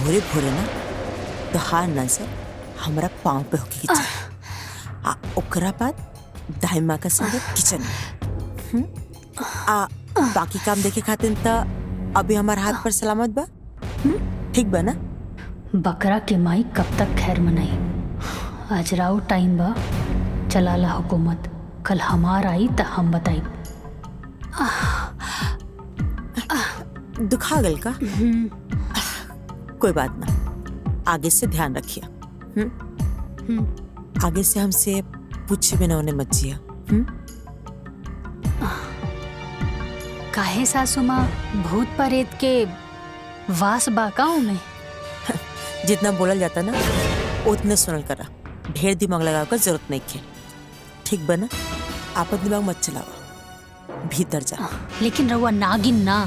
भोरे भोरे ना तोहार नजर हमरा पाँव पे होके के चाही। ओकरा बाद दाइमा का संग किचन में। बाकी काम देखे खातिर त अभी हमार हाथ पर सलामत बा। ठीक बा ना? बकरा के माई कब तक खैर मनाई। आज राउ टाइम बा, चलाला हुकूमत। कल हमार आई त हम बताई। दुखा गल का? कोई बात ना, आगे से ध्यान रखिए। आगे से हमसे पूछे बिना उन्हें मत जिया। काहे सासू माँ, भूत प्रेत के वास बाकाऊ में? जितना बोलल जाता ना उतने सुनल करा। ढेर दिमाग लगावे का जरूरत नहीं है। ठीक बना? आपन दिमाग मत चलावा, भीतर जा। लेकिन रउआ नागिन ना,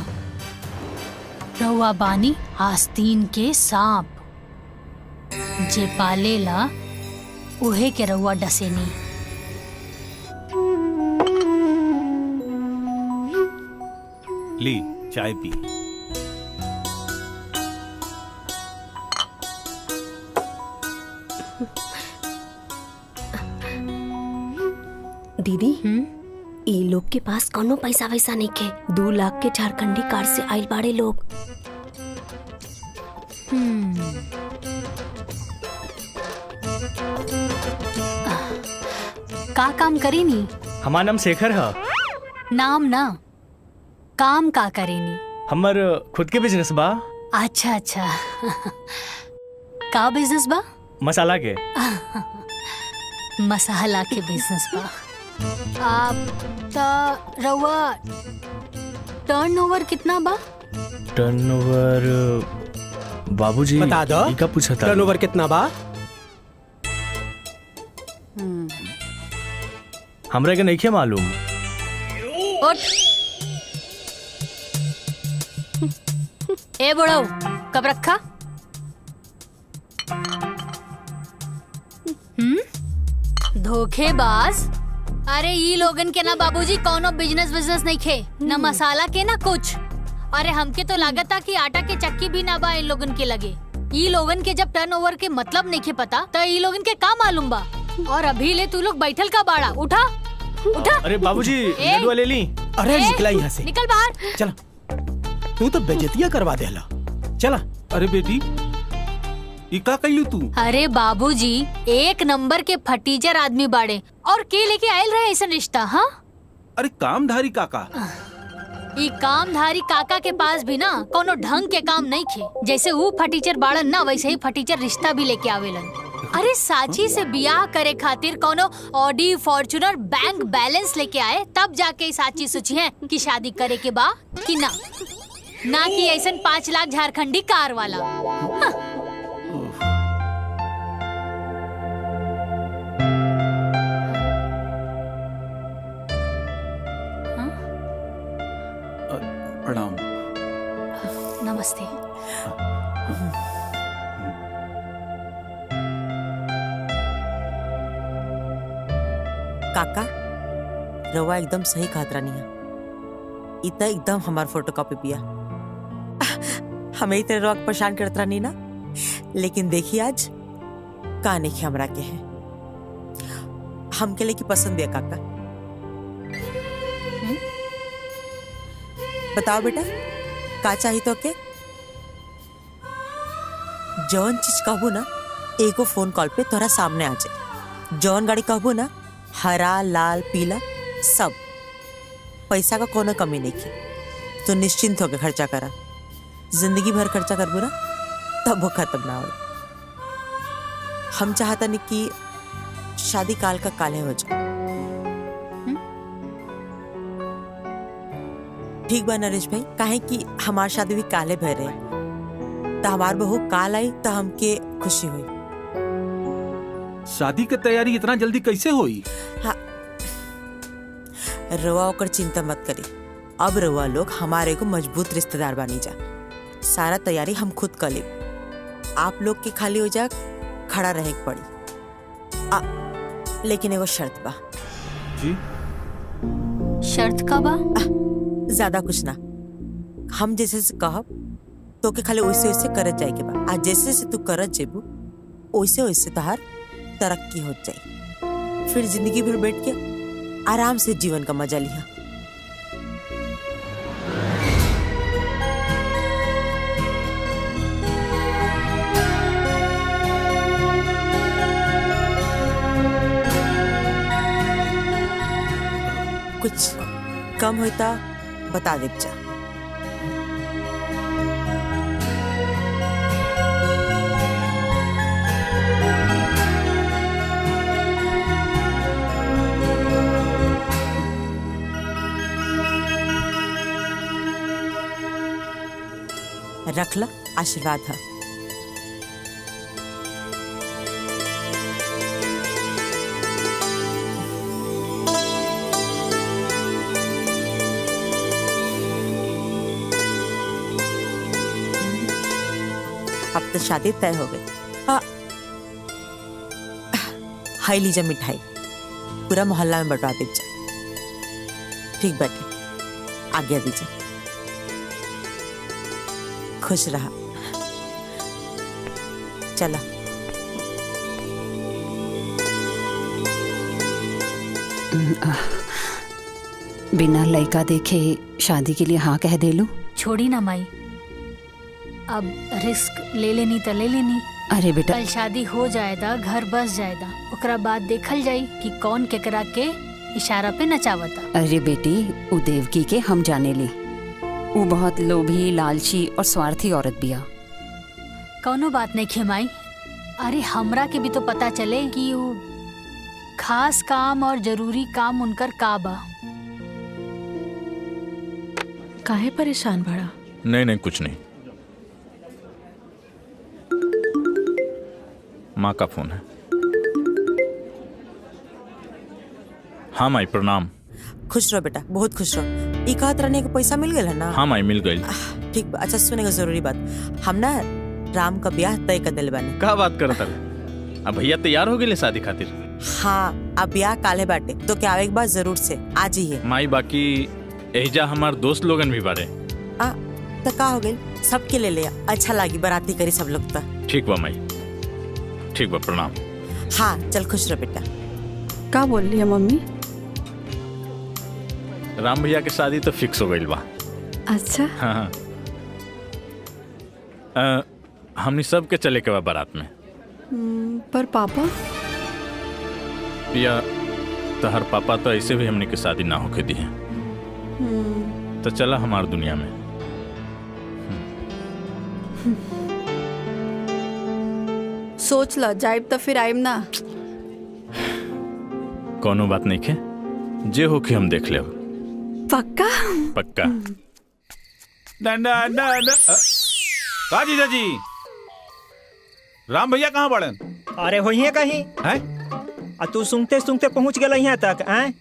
रउआ बानी आस्तीन के सांप। जे पालेला उहे के रउआ डसेनी। ली चाय पी। दीदी, ई लोग के पास कोनो पैसा वैसा नहीं के। 2 लाख के झारखंडी कार से आइल बाड़े लोग। का काम करेनी? हमार नाम शेखर है। नाम ना, काम का करेनी? हमर खुद के बिजनेस बा। अच्छा अच्छा। का बिजनेस बा? मसाला के। मसाला के बिजनेस बा। आप ता रउआ टर्नओवर कितना बा? टर्नओवर बाबूजी बता दो। ई का पूछा था? टर्नओवर कितना बा? हमरा के नहीं मालूम। उठ। ए बुढ़ऊ, कब रखा? धोखेबाज। अरे ई लोगन के ना बाबूजी कोनो बिजनेस नहीं खे, ना मसाला के ना कुछ। अरे हमके तो लागता कि आटा के चक्की भी ना बा इन लोगन के लगे। ई लोगन के जब टर्नओवर के मतलब नहीं खे पता तो ई लोगन के का मालूम बा। और अभी ले तू लोग बैठल का बाड़ा, उठा उठा। अरे बाबूजी लड्डू ले ली। अरे निकला यहाँ से, निकल बाहर। चला। तू तो बेइज्जतियां करवा देला। चला। अरे बेटी, ई का कइलू तू? अरे बाबूजी, एक नंबर के फटीचर आदमी बाड़े और के लेके आयल रहे ऐसा रिश्ता। हाँ, अरे कामधारी काका। ई कामधारी काका के पास भी ना कोनो ढंग के काम नहीं खे। जैसे वो फटीचर बाड़न ना, वैसे ही फटीचर रिश्ता भी लेके आवेलन। अरे साची से बियाह करे खातिर कोनो ऑडी फॉर्च्यूनर बैंक बैलेंस लेके आए, तब जाके साची सोची है कि शादी करे के बा कि ना कि ऐसा 5 लाख झारखंडी कार वाला। हाँ। प्रणाम। नमस्ते। काका, रवा एकदम सही कहत रानी है। इतना एकदम हमार फोटोकॉपी पिया। हमें ही तेरे रवा परेशान करत रानी ना, लेकिन देखिए आज काने के हमरा के है। हमके लेके पसंद भी है काका। बताओ बेटा, का चाहिए तो के? जौन चीज कहबो ना, एगो फोन कॉल पे तोरा सामने आ जाए। जौन गाड़ी कहबो ना, हरा लाल पीला सब। पैसा का कोनो कमी नहीं की। तो निश्चिंत होकर खर्चा करा। जिंदगी भर खर्चा करबो ना, तब वो खत्म ना हो। हम चाहता नहीं कि शादी काल का काले हो जाए। ठीक बा नरेश भाई, काहे कि हमार शादी भी काले भर रहे, तो हमार बहू काल आई तो हमके खुशी हुई। शादी की तैयारी इतना जल्दी कैसे हुई? हाँ, रवा होकर चिंता मत करी। अब रवा लोग हमारे को मजबूत रिश्तेदार बनी जा। सारा तैयारी हम खुद कर ले। आप लोग की खाली हो जा, खड़ा रहे पड़ी। लेकिन एगो शर्त बा। जी? शर्त का बा? ज्यादा कुछ ना, हम जैसे से कहब तो के खाली वैसे वैसे करत जाए के बा। आज जैसे जैसे तू करत जेबू वैसे वैसे तहार तरक्की हो जाए। फिर जिंदगी भर बैठ के आराम से जीवन का मजा लिया। कुछ कम होता बता दे जा। रखला आशीर्वाद है। अब तो शादी तय हो गई। हाई लीजा मिठाई पूरा मोहल्ला में बंटवा दीजिए। ठीक बैठे, आज्ञा दीजिए। खुश रहा। चला। बिना लड़का देखे शादी के लिए हाँ कह दे लूं? छोड़ी ना माई, अब रिस्क ले लेनी तो ले लेनी। अरे बेटा, कल शादी हो जाएगा, घर बस जाएगा, ओकरा बाद देखल जाई कि कौन केकरा के इशारा पे नचावता। अरे बेटी, उ देवकी के हम जाने ली, वो बहुत लोभी, लालची और स्वार्थी औरत बिया। कौनो बात नहीं खेमाई। अरे हमरा के भी तो पता चले कि वो खास काम और जरूरी काम उनकर का बा। काहे परेशान बड़ा? नहीं कुछ नहीं। माँ का फोन है। हाँ माई प्रणाम। खुश रहो बेटा, बहुत खुश रहो। ई कहत रहने के पैसा मिल गया ना? हाँ माई मिल गई। ठीक बा। अच्छा सुनेगा जरूरी बात, हम ना राम का ब्याह तय कर दिल बानी। का बात करत है? अब भैया तैयार हो गए शादी खातिर? हाँ, अब ब्याह काले बाटे तो क्या आवे के बाद जरूर से आज ही है। माई बाकी एजा हमार दोस्त लोगन भी बारे। तो का हो गई, सबके ले लिया। अच्छा लागी बाराती करी सब लोग तो। ठीक बा माई, ठीक बा प्रणाम। हाँ चल, खुश रह बेटा। का बोल रही है मम्मी? राम भैया के शादी तो फिक्स हो गई बा। अच्छा। हाँ हमनी सब के चले के बा बारात में। पर पापा? या तहर पापा तो ऐसे भी हमनी के शादी ना होके दी है। तो चला हमार दुनिया में। सोच लो, जाइब तो फिर आइब ना। कोनो बात नहीं के, जे हो के हम देख ले। पक्का? पक्का। का जीजा जी, राम भैया कहाँ बड़न? अरे होइए कहीं हैं? आ तू सुनते सुनते पहुंच गए यहाँ तक। हैं?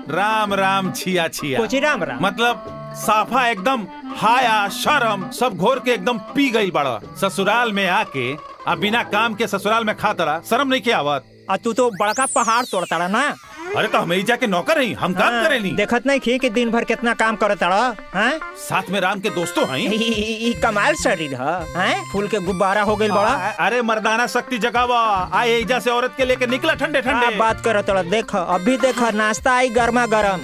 राम राम छिया छिया। कोची राम राम? मतलब साफा एकदम हाया शर्म सब घोर के एकदम पी गई बड़ा। ससुराल में आके अब बिना काम के ससुराल में खाता शर्म नहीं के आवत? आ तू तो बड़का पहाड़ तोड़ता ना। अरे तो हम जाके नौकर हैं, हम काम करे नहीं। देखत नहीं खी कि दिन भर कितना काम करता रहा। साथ में राम के दोस्तों हैं। ई कमाल शरीर है, फूल के गुब्बारा हो गई बड़ा। अरे मर्दाना शक्ति जगावा। आए एजा से औरत के लेके निकला ठंडे ठंडे। बात करो तोड़ा। देख अभी देख नाश्ता आई गर्मा गर्म।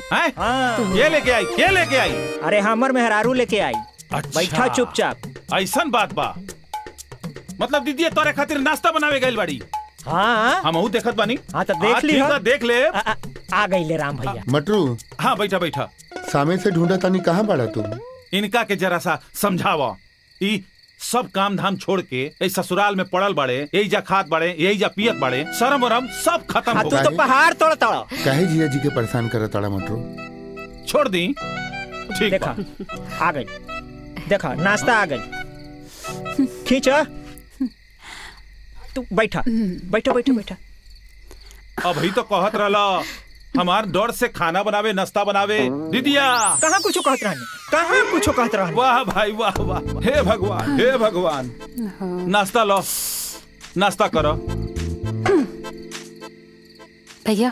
ये लेके आई, ये लेके आई। अरे हमर मेहरारू लेके आई। अच्छा। बैठा चुपचाप। ऐसा बात बा, मतलब दीदी तोरे खातिर नाश्ता बनावे गई बड़ी। हाँ हम देखत बानी। हाँ तो देख ली। देख ले। आ गई ले राम भैया। मटरू। हाँ बैठा बैठा। सामने से ढूंढा तानी, कहाँ बड़ा तुम? इनका के जरा सा समझावा। ई सब काम धाम छोड़ के इस ससुराल में पड़ल बड़े, यही जा खात बड़े, यही जा पियत बड़े, शर्म वरम सब खत्म हो गए। तू तो पहाड़ तोड़ता। काहे जिया जी के परेशान करत ताड़ा मटरू? छोड़ दी। ठीक देखा आ गई। देखा नाश्ता आ गई। खींचा। तू बैठा बैठा बैठा बैठा। अभी तो कहत रहला हमार डर से खाना बनावे, नाश्ता बनावे। दीदिया कहाँ कुछ कहत रहनी, कहाँ कुछ कहत रहनी। वाह भाई वाह वाह। हे भगवान, हे भगवान। नाश्ता लो, नाश्ता करो। भैया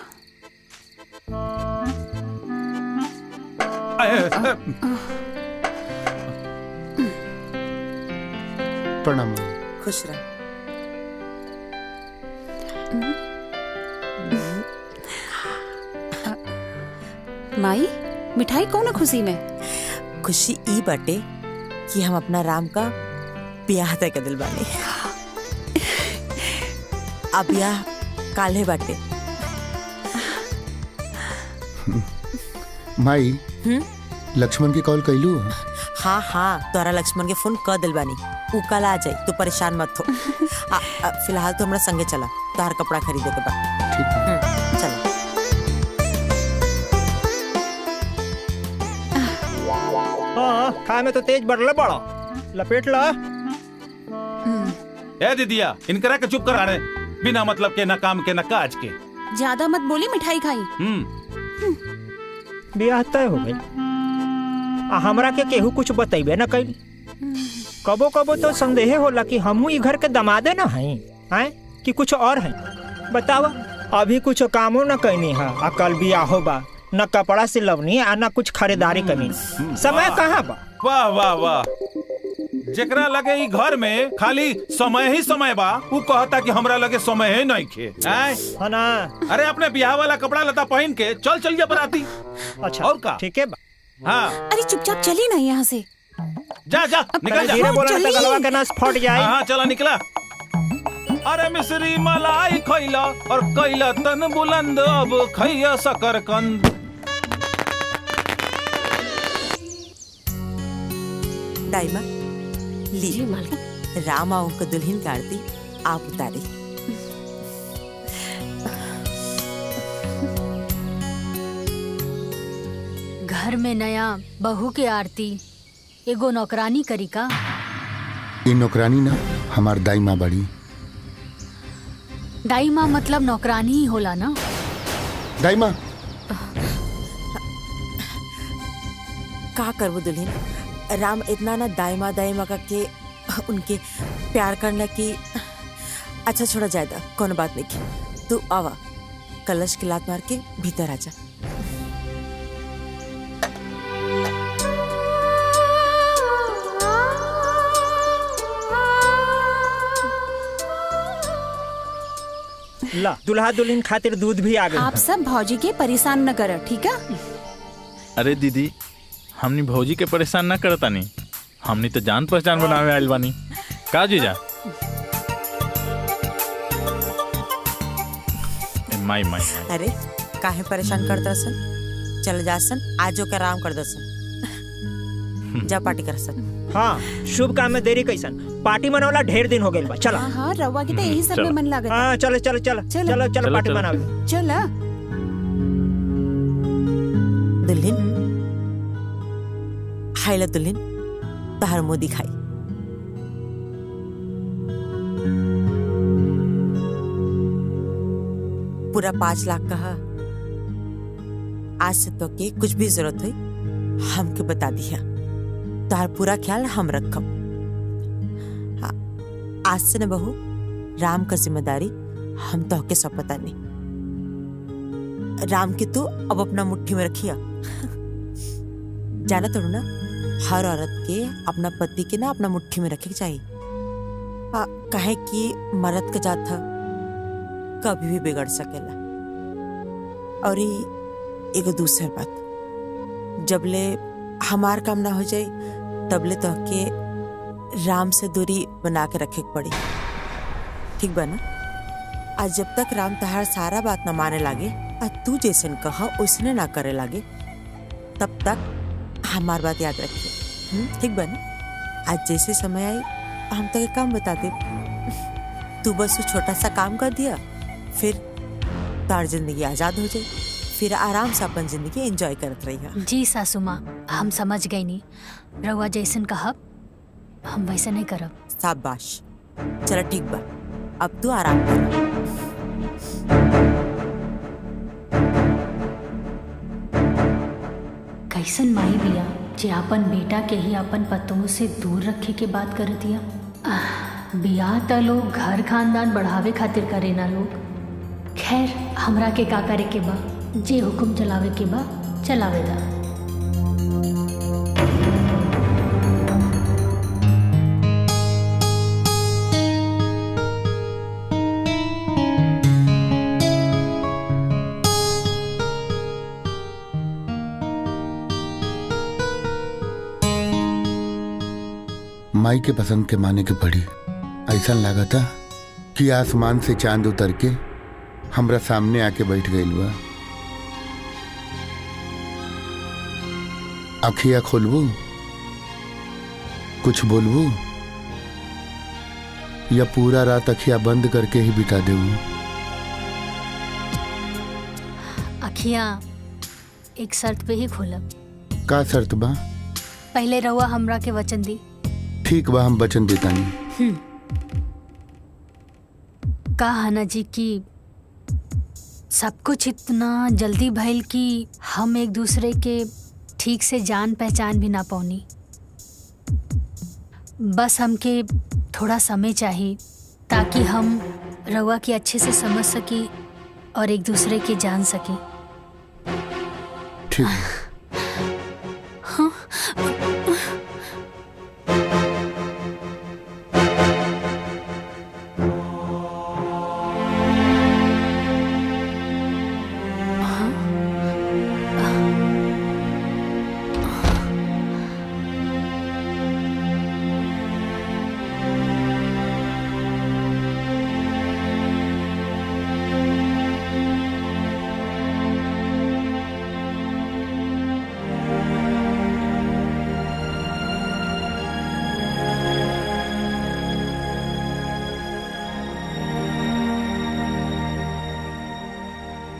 प्रणाम। खुश रह। माई मिठाई कौन खुशी में? खुशी ई बाटे कि हम अपना राम का ब्याह तय कर दिल बानी। अब ब्याह काल्हे बाटे। माई लक्ष्मण के कॉल कैलू? हाँ हाँ, तोरा लक्ष्मण के फोन कर दिल बानी। उ कल आ जाई, तू परेशान मत हो। फिलहाल तो हमरा संगे चला, तोहर कपड़ा खरीदे के बाद। ठीक। चला। हाँ, खाए में तो तेज बढ़ले बड़ा, लपेट ला। ए दीदिया, इनकरा के चुप करा रहे, बिना मतलब के, न काम के, न काज के। ज्यादा मत बोली, मिठाई खाई। ब्याह तय हो गई, हमरा के केहू कुछ बतेबे न कइल। कबो कबो तो संदेह होला कि हमहू ई घर के दमादे न हई, हैं कि कुछ और है। बतावा, अभी कुछ कामो न कैनी है, आ कल बियाहो बा, न कपड़ा सिलवनी आ न कुछ खरीदारी करनी। समय कहाँ बा? वाह वाह वाह, जेकरा लगे ई घर में खाली समय ही समय बा, उ कहता कि हमरा लगे समय ही नहीं खे। है ना? अरे अपने बियाह वाला कपड़ा लता पहन के चल चलिए बराती। अच्छा और का? ठीक है बा। हाँ, अरे चुपचाप चली ना यहाँ से। जा जा निकल जा। धीरे बोला तो गलवा के नस फट जाए। हाँ चला निकला। अरे मिश्री मलाई खैला और कैला तन बुलंद, अब खैया शकरकंद। दाइमा ली, राम आओ को दुल्हन का आरती आप उतारे। घर में नया बहू के आरती एगो नौकरानी करी का? ये नौकरानी ना, हमार दाई माँ बड़ी। दाई माँ मतलब नौकरानी ही होला ना? दाई माँ का करबो दुल्हन, राम इतना ना दाइमा दाइमा का के उनके प्यार करना की। अच्छा छोड़ा जायदा, कौन बात नहीं। तू आवा, कलश की लात मार के भीतर आजा। ला, दुल्हा दुल्हन खातिर दूध भी आ गया। आप सब भौजी के परेशान न कर, ठीक है? अरे दीदी, हमनी भौजी के परेशान न करता नहीं, हमनी तो जान पहचान बनावे आइल बानी। का जीजा? माई माई। अरे काहे परेशान कर दसन, चल जा सन, आजो का आराम कर दसन। जा पार्टी कर सन। हाँ, शुभ काम में देरी कैसन, पार्टी मनावला ढेर दिन हो गइल बा। चला। हाँ, रवा की तो यही सब में मन लागत। हाँ, चलो चलो चलो चलो चलो पार्टी मनावे। चला। दुल्हन हाइला, दुल्हन तहर मुंह दिखाई। पूरा 5 लाख कहा। आज से तो के कुछ भी जरूरत हुई हमके बता दिया, तार पूरा ख्याल हम रखम। हाँ, आज से न बहू, राम का जिम्मेदारी हम तो के सब पता नहीं। राम की तू अब अपना मुट्ठी में रखिया। जाना तो ना, हर औरत के अपना पति के ना अपना मुट्ठी में रखे चाहिए। कहे कि मर्द का जात कभी भी बिगड़ सकेला। और एगो दूसर बात, जबले हमार काम ना हो जाए तबले तो के राम से दूरी बना के रखे पड़ी, ठीक बा ना? आज जब तक राम तहार सारा बात ना माने लागे और तू जैसे कहा उसने ना करे लागे, तब तक हमार बात याद रखिए, ठीक बा ना? आज जैसे समय आई हम तो एक काम बता दे, तू बस वो छोटा सा काम कर दिया, फिर तार जिंदगी आजाद हो जाए, फिर आराम से अपन जिंदगी एंजॉय करत रही है। जी सासू माँ, हम समझ गई नी, रउआ जैसन कहब हम वैसे नहीं करब। शाबाश, चलो ठीक बा, अब तू आराम कर। कैसन माई बिया जे अपन बेटा के ही अपन पतों से दूर रखे के बात कर दिया। बियाह त लोग घर खानदान बढ़ावे खातिर करे ना लोग। खैर, हमरा के का करे के बा, जे हुक्म चलावे के बा चलावे दा। माई के पसंद के माने के पड़ी। ऐसा लगा था कि आसमान से चांद उतर के हमरा सामने आके बैठ गइल बा। अखिया खोलबू, कुछ बोलबू, या पूरा रात अखिया बंद करके ही बिता देबू? अखियां एक शर्त पे ही खोलब। का शर्त बा? पहले रहुआ हमरा के वचन दी। ठीक बा, हम वचन देता नहीं। कहा ना जी कि सब कुछ इतना जल्दी भइल कि हम एक दूसरे के ठीक से जान पहचान भी ना पाऊनी। बस हमके थोड़ा समय चाहिए ताकि हम रवा की अच्छे से समझ सकी और एक दूसरे के जान सकी। ठीक। हाँ।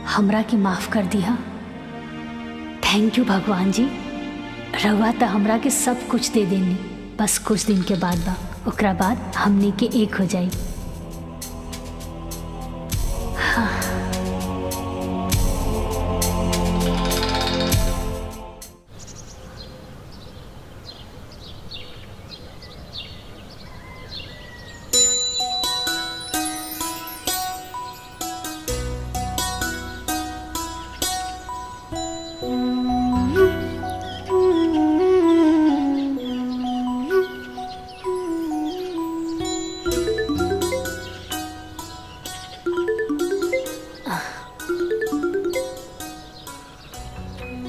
हमरा के माफ कर दिया। थैंक यू भगवान जी। रवा तो हमरा के सब कुछ दे देनी, बस कुछ दिन के बाद बा, ओकरा बाद हमने के एक हो जाई। हाँ।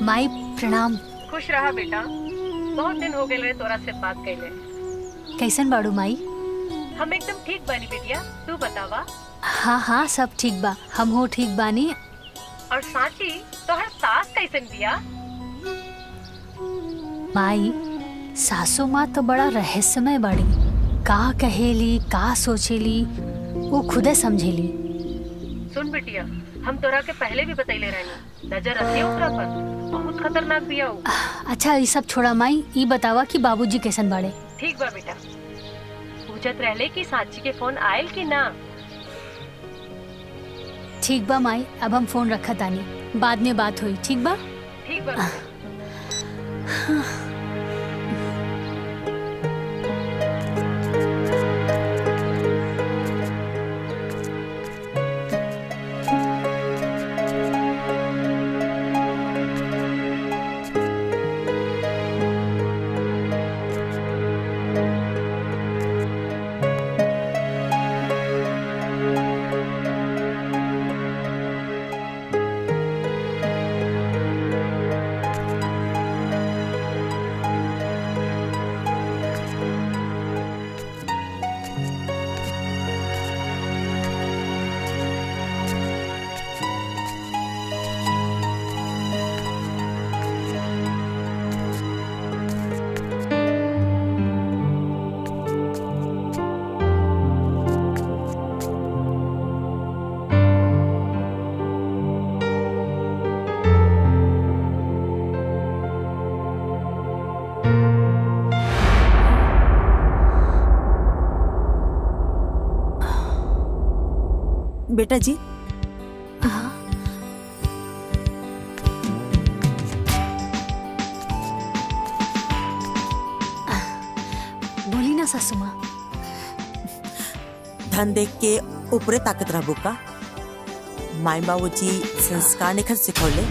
माई प्रणाम। खुश रहा बेटा, बहुत दिन हो गए तोरा से बात कैले। कैसन बाड़ू माई? हम एकदम ठीक बानी बेटिया, तू बतावा। हाँ हाँ सब ठीक बा, हम हो ठीक बानी। और साची तोहर सास कैसन बिया? माई सासू माँ तो बड़ा रहस्यमय बाड़ी, का कहेली का सोचेली वो खुदे समझेली। सुन बेटिया, हम तोरा के पहले भी बतैले रहनी, नजर रखिए ओकरा पर, बहुत खतरनाक बिया उ। अच्छा ये सब छोड़ा माई, ये बतावा कि बाबूजी कैसन बाड़े? ठीक बा बेटा। पूछत रहले कि साची के फोन आयल कि ना? ठीक बा माई, अब हम फोन रखा तानी, बाद में बात हुई। ठीक बा? ठीक बा। बेटा जी। हाँ। बोली ना सासू माँ। धन देख के ऊपरे ताकत रहबो का? माई बाबूजी संस्कार निखर सिखौले।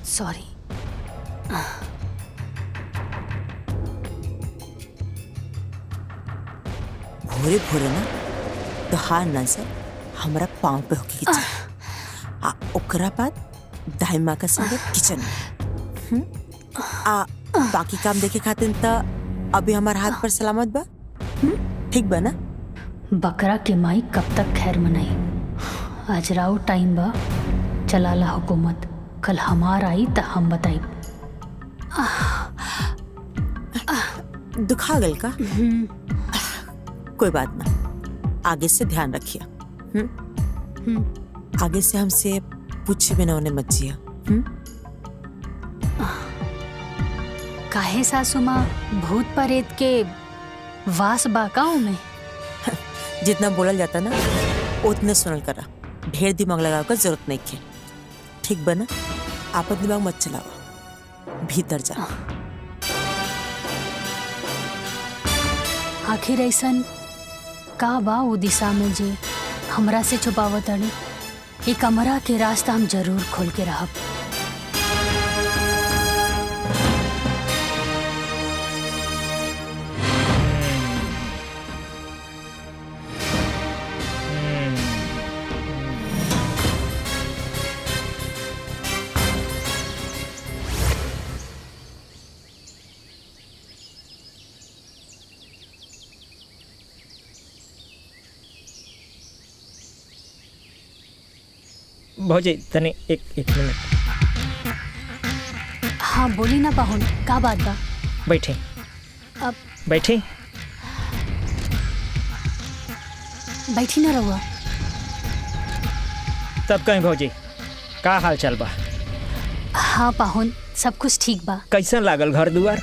सॉरी। भोरे भोरे ना तो हार नजर हमारा पाँव पे होके खींचा। ओकरा बाद दाई माँ का संगे किचन में। बाकी काम देखे खातिर त अभी हमार हाथ पर सलामत बा। ठीक बा ना? बकरा के माई कब तक खैर मनाई। आज राव टाइम बा, चलाला हुकूमत। कल हमार आई त हम बताई। दुखा गल का? कोई बात ना, आगे से ध्यान रखिए। आगे से हमसे पूछे बिना उन्हें मत जिया। काहे सासू माँ, भूत प्रेत के वास बाकाओं में? जितना बोलल जाता ना उतने सुनल करा। ढेर दिमाग लगावे का जरूरत नहीं है। ठीक बना? आपन दिमाग मत चलावा, भीतर जा। आखिर ऐसन का बा वो दिशा में जे हमरा से छुपावत अड़ी? ये कमरा के रास्ता हम जरूर खोल के रहब। भौजी तने एक मिनट। हाँ बोली ना पाहुन, का बात बा? बैठे। अब बैठे। बैठी ना रहुआ। तब कहीं भौजी का हाल चाल बा? हाँ पाहुन, सब कुछ ठीक बा। कैसन लागल घर दुआर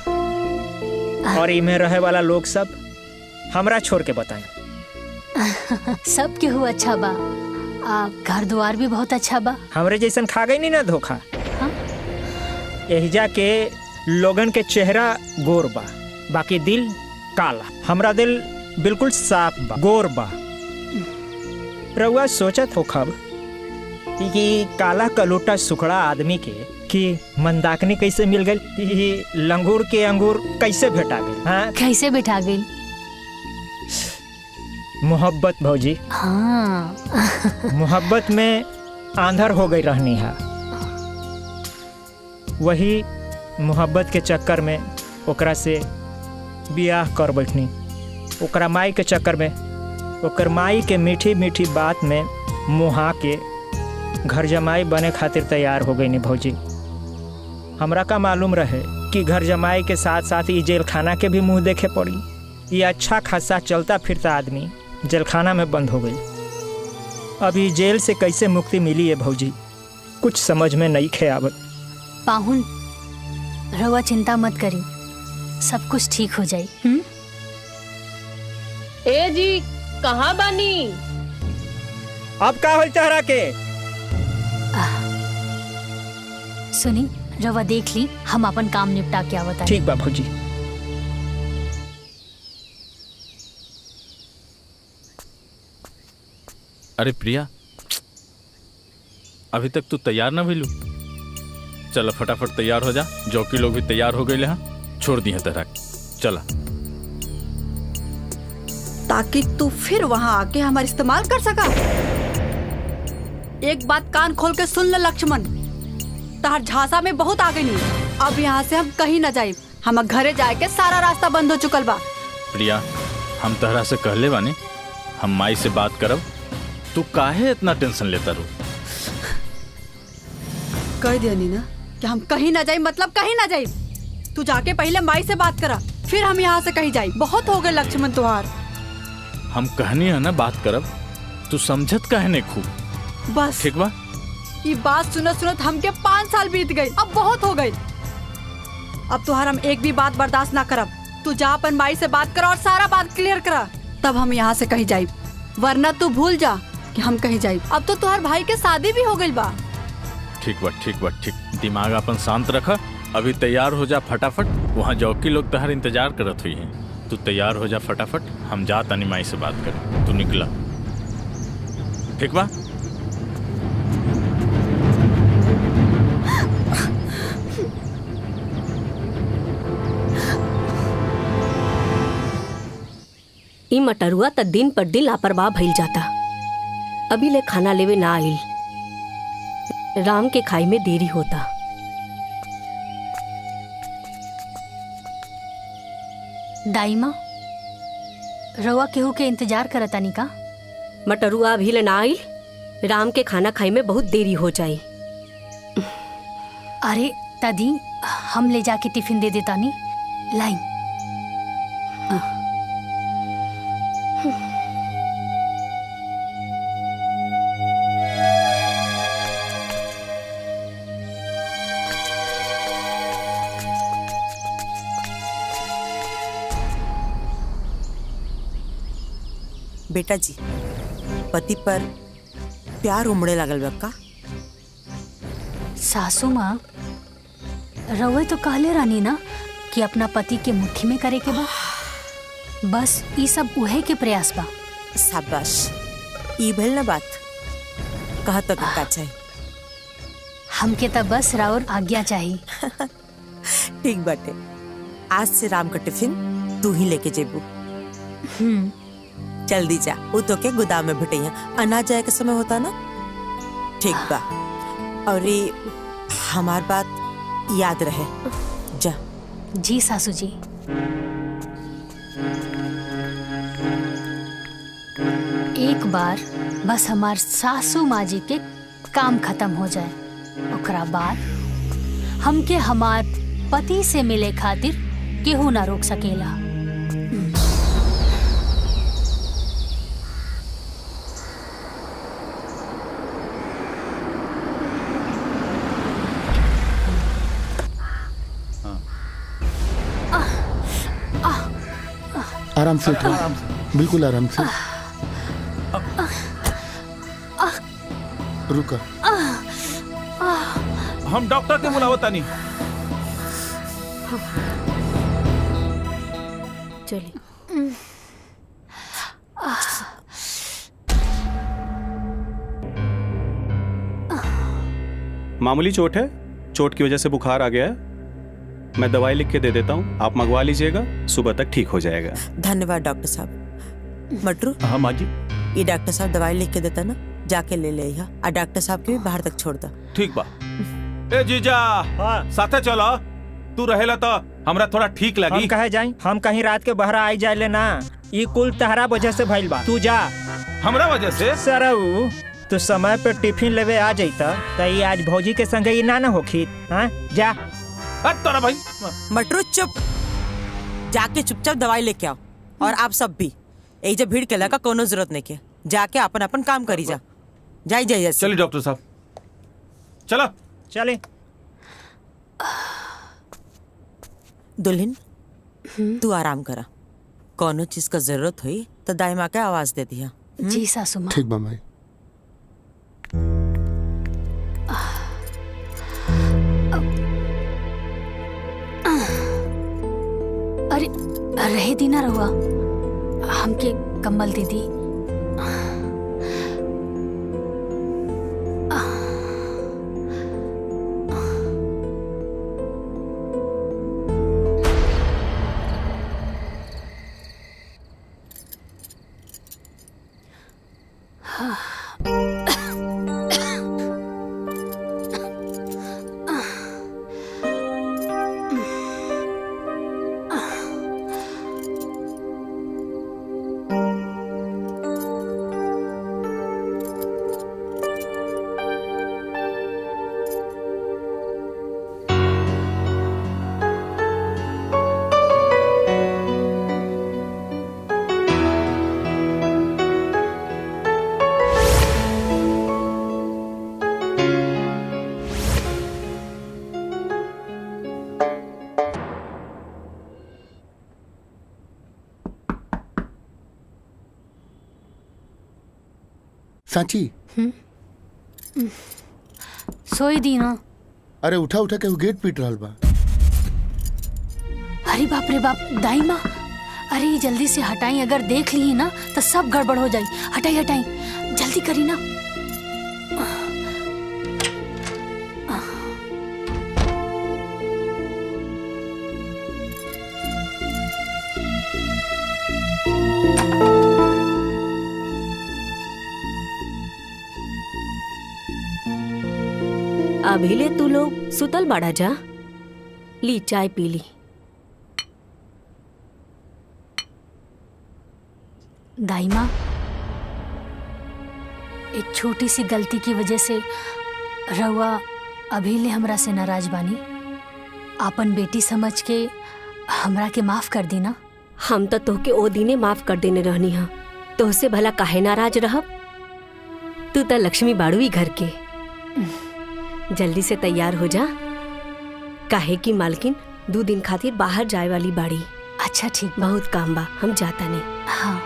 और इमे रहे वाला लोग सब? हमरा छोड़ के बताएं। सब केहू अच्छा बा। घर द्वार भी बहुत अच्छा बा। हमरे जैसन खा गई नहीं ना धोखा। हाँ? एहिजा के लोगन के चेहरा गोर बा, बाकी दिल काला। हमरा दिल बिल्कुल साफ बा, गोर बा। रउआ सोचत हो खब कि काला कलोटा सुखड़ा आदमी के कि मंदाकिनी कैसे मिल गई, लंगूर के अंगूर कैसे भेटा गई? हाँ? कैसे बैठा गई? मोहब्बत भौजी। हाँ। मोहब्बत में आंधर हो गई रहनी है। वही मोहब्बत के चक्कर में ओकरा से बियाह कर बैठनी। ओकरा माई के चक्कर में, ओकर माई के मीठी मीठी बात में मुहा के घर जमाई बने खातिर तैयार हो गई नी भौजी। हमरा का मालूम रहे कि घर जमाई के साथ साथ ये जेल खाना के भी मुंह देखे पड़ी। ये अच्छा खासा चलता फिरता आदमी जेल खाना में बंद हो गई। अभी जेल से कैसे मुक्ति मिली है भौजी, कुछ समझ में नहीं खे आवत। पाहुन रहुआ चिंता मत करी, सब कुछ ठीक हो जाई। ए जी कहाँ बानी? अब का होल तहरा के? सुनी, रवा देख ली, हम अपन काम निपटा के आवत। ठीक बा भौजी। अरे प्रिया, अभी तक तू तैयार ना भइलू? चल फटाफट तैयार हो जा। जौकी लोग भी तैयार हो गए हैं, छोड़ दी है तरह। चला, ताकि तू फिर वहां आके हमारा इस्तेमाल कर सका। एक बात कान खोल के सुन ले लक्ष्मण, तहार झांसा में बहुत आ गई नहीं। अब यहाँ से हम कहीं न जाए। हम घरे जाए के सारा रास्ता बंद हो चुकल बा। प्रिया, हम तहरा से कहले बानी हम माई से बात करब। तू काहे इतना टेंशन लेता रू? कह दिया ना कि हम कहीं न जाए, मतलब कहीं न जाए। तू जाके पहले माई से बात करा, फिर हम यहाँ से कहीं जाए। बहुत हो गए लक्ष्मण तुहार। हम कहनी है ना बात करब, तू समझत काहे नहीं खूब? बस ठीक बा। ये बात सुनत सुनत हमके 5 साल बीत गए। अब बहुत हो गई। अब तुहार हम एक भी बात बर्दाश्त ना करब। तू जा अपन माई से बात करा और सारा बात क्लियर करा, तब हम यहाँ से कहीं जाए। वरना तू भूल जा कि हम कहीं जाए। अब तो तुहार भाई के शादी भी हो गई बा। ठीक बा, ठीक बा, ठीक। दिमाग अपन शांत रखा। अभी तैयार हो जा फटाफट। वहाँ जौकी लोग तहर इंतजार करत हुई हैं। तू तैयार हो जा फटाफट। हम जा तनी माई से बात कर। तू निकला, ठीक बा? ई मटरुआ त दिन पर दिन लापरवाह भइल जाता। अभी ले खाना लेवे ना आइल। राम के खाई में देरी होता। दाइमा रवा केहू के इंतजार करतानी का? मटरुआ अभी ले ना आई। राम के खाना खाई में बहुत देरी हो जाई। अरे दादी हम ले जाके टिफिन दे देतानी। लाई। बेटा जी, पति पर प्यार उमड़े लागल बा का? सासू माँ रवे तो कहले रानी ना कि अपना पति के मुट्ठी में करे के बा। बस ये सब उहे के प्रयास बा। शाबाश, ई भइल ना बात। कहा तो का चाहिए? हमके तो बस राउर आज्ञा चाहिए। ठीक बाटे, आज से राम का टिफिन तू ही लेके जेबू। जल्दी जा, वो तो के गोदाम में भेटैया। अनाज जाए के समय होता ना। ठीक बा, और ये हमार बात याद रहे। जा। जी सासू जी। एक बार बस हमार सासू माँ जी के काम खत्म हो जाए, ओकरा बाद हमके हमार पति से मिले खातिर केहू ना रोक सकेला। आराम से उठो, बिल्कुल आराम से। रुका। हम डॉक्टर के बुलावता नहीं। चलिए। मामूली चोट है, चोट की वजह से बुखार आ गया है। मैं दवाई लिख के दे देता हूँ, आप मंगवा लीजिएगा, सुबह तक ठीक हो जाएगा। धन्यवाद डॉक्टर साहब। मटरू। हाँ माँ जी। ये डॉक्टर साहब दवाई लिख के देता ना, जाके ले ले यहाँ। और डॉक्टर साहब के भी बाहर तक छोड़ दा। ठीक बा। ए जीजा, साथे चलो। तू रहेला तो हमरा थोड़ा ठीक लगी। हम कहे जाई? हम कहीं रात के बहरा आई जाए लेना। ये कुल तहरा वजह से भइल बा। तू जा। हमरा वजह से? सरऊ तू समय पे टिफिन लेवे आ जाता तो ये आज भौजी के संगे ये ना होखी। हाँ जा। तोरा भाई। मटरू चुप, जाके चुपचाप दवाई लेके आओ। और आप सब भी यही जब भीड़ के लगा कोनो जरूरत नहीं के, जाके अपन अपन काम करी जा। जाई जाइए। चलिए डॉक्टर साहब, चलो चले। दुल्हन तू आराम करा, कोनो चीज का जरूरत हुई तो दाई माँ के आवाज दे दिया। जी सासू माँ। ठीक बा माई। अरे रहे दी ना रहुआ, हमके कम्बल दे दी। सांची। सोई दी ना। अरे उठा उठा के गेट पीट रहा बा। अरे बाप रे बाप, दाई माँ, अरे ये जल्दी से हटाई, अगर देख ली ना तो सब गड़बड़ हो जाई। हटाई हटाई, जल्दी करी ना। अभी ले तू लोग सुतल बाड़ा जा। ली चाय पी ली। दाई माँ, एक छोटी सी गलती की वजह से रउआ अभी ले हमरा से नाराज बानी। आपन बेटी समझ के हमरा के माफ कर दी ना। हम तो तोहके ओ दिने माफ कर देने रहनी हा, तोहसे भला काहे नाराज रहब। तू तो लक्ष्मी बाड़ू ही घर के। जल्दी से तैयार हो जा, काहे की मालकिन 2 दिन खातिर बाहर जाए वाली बाड़ी। अच्छा ठीक, बहुत काम बा, हम जाता नहीं। हाँ।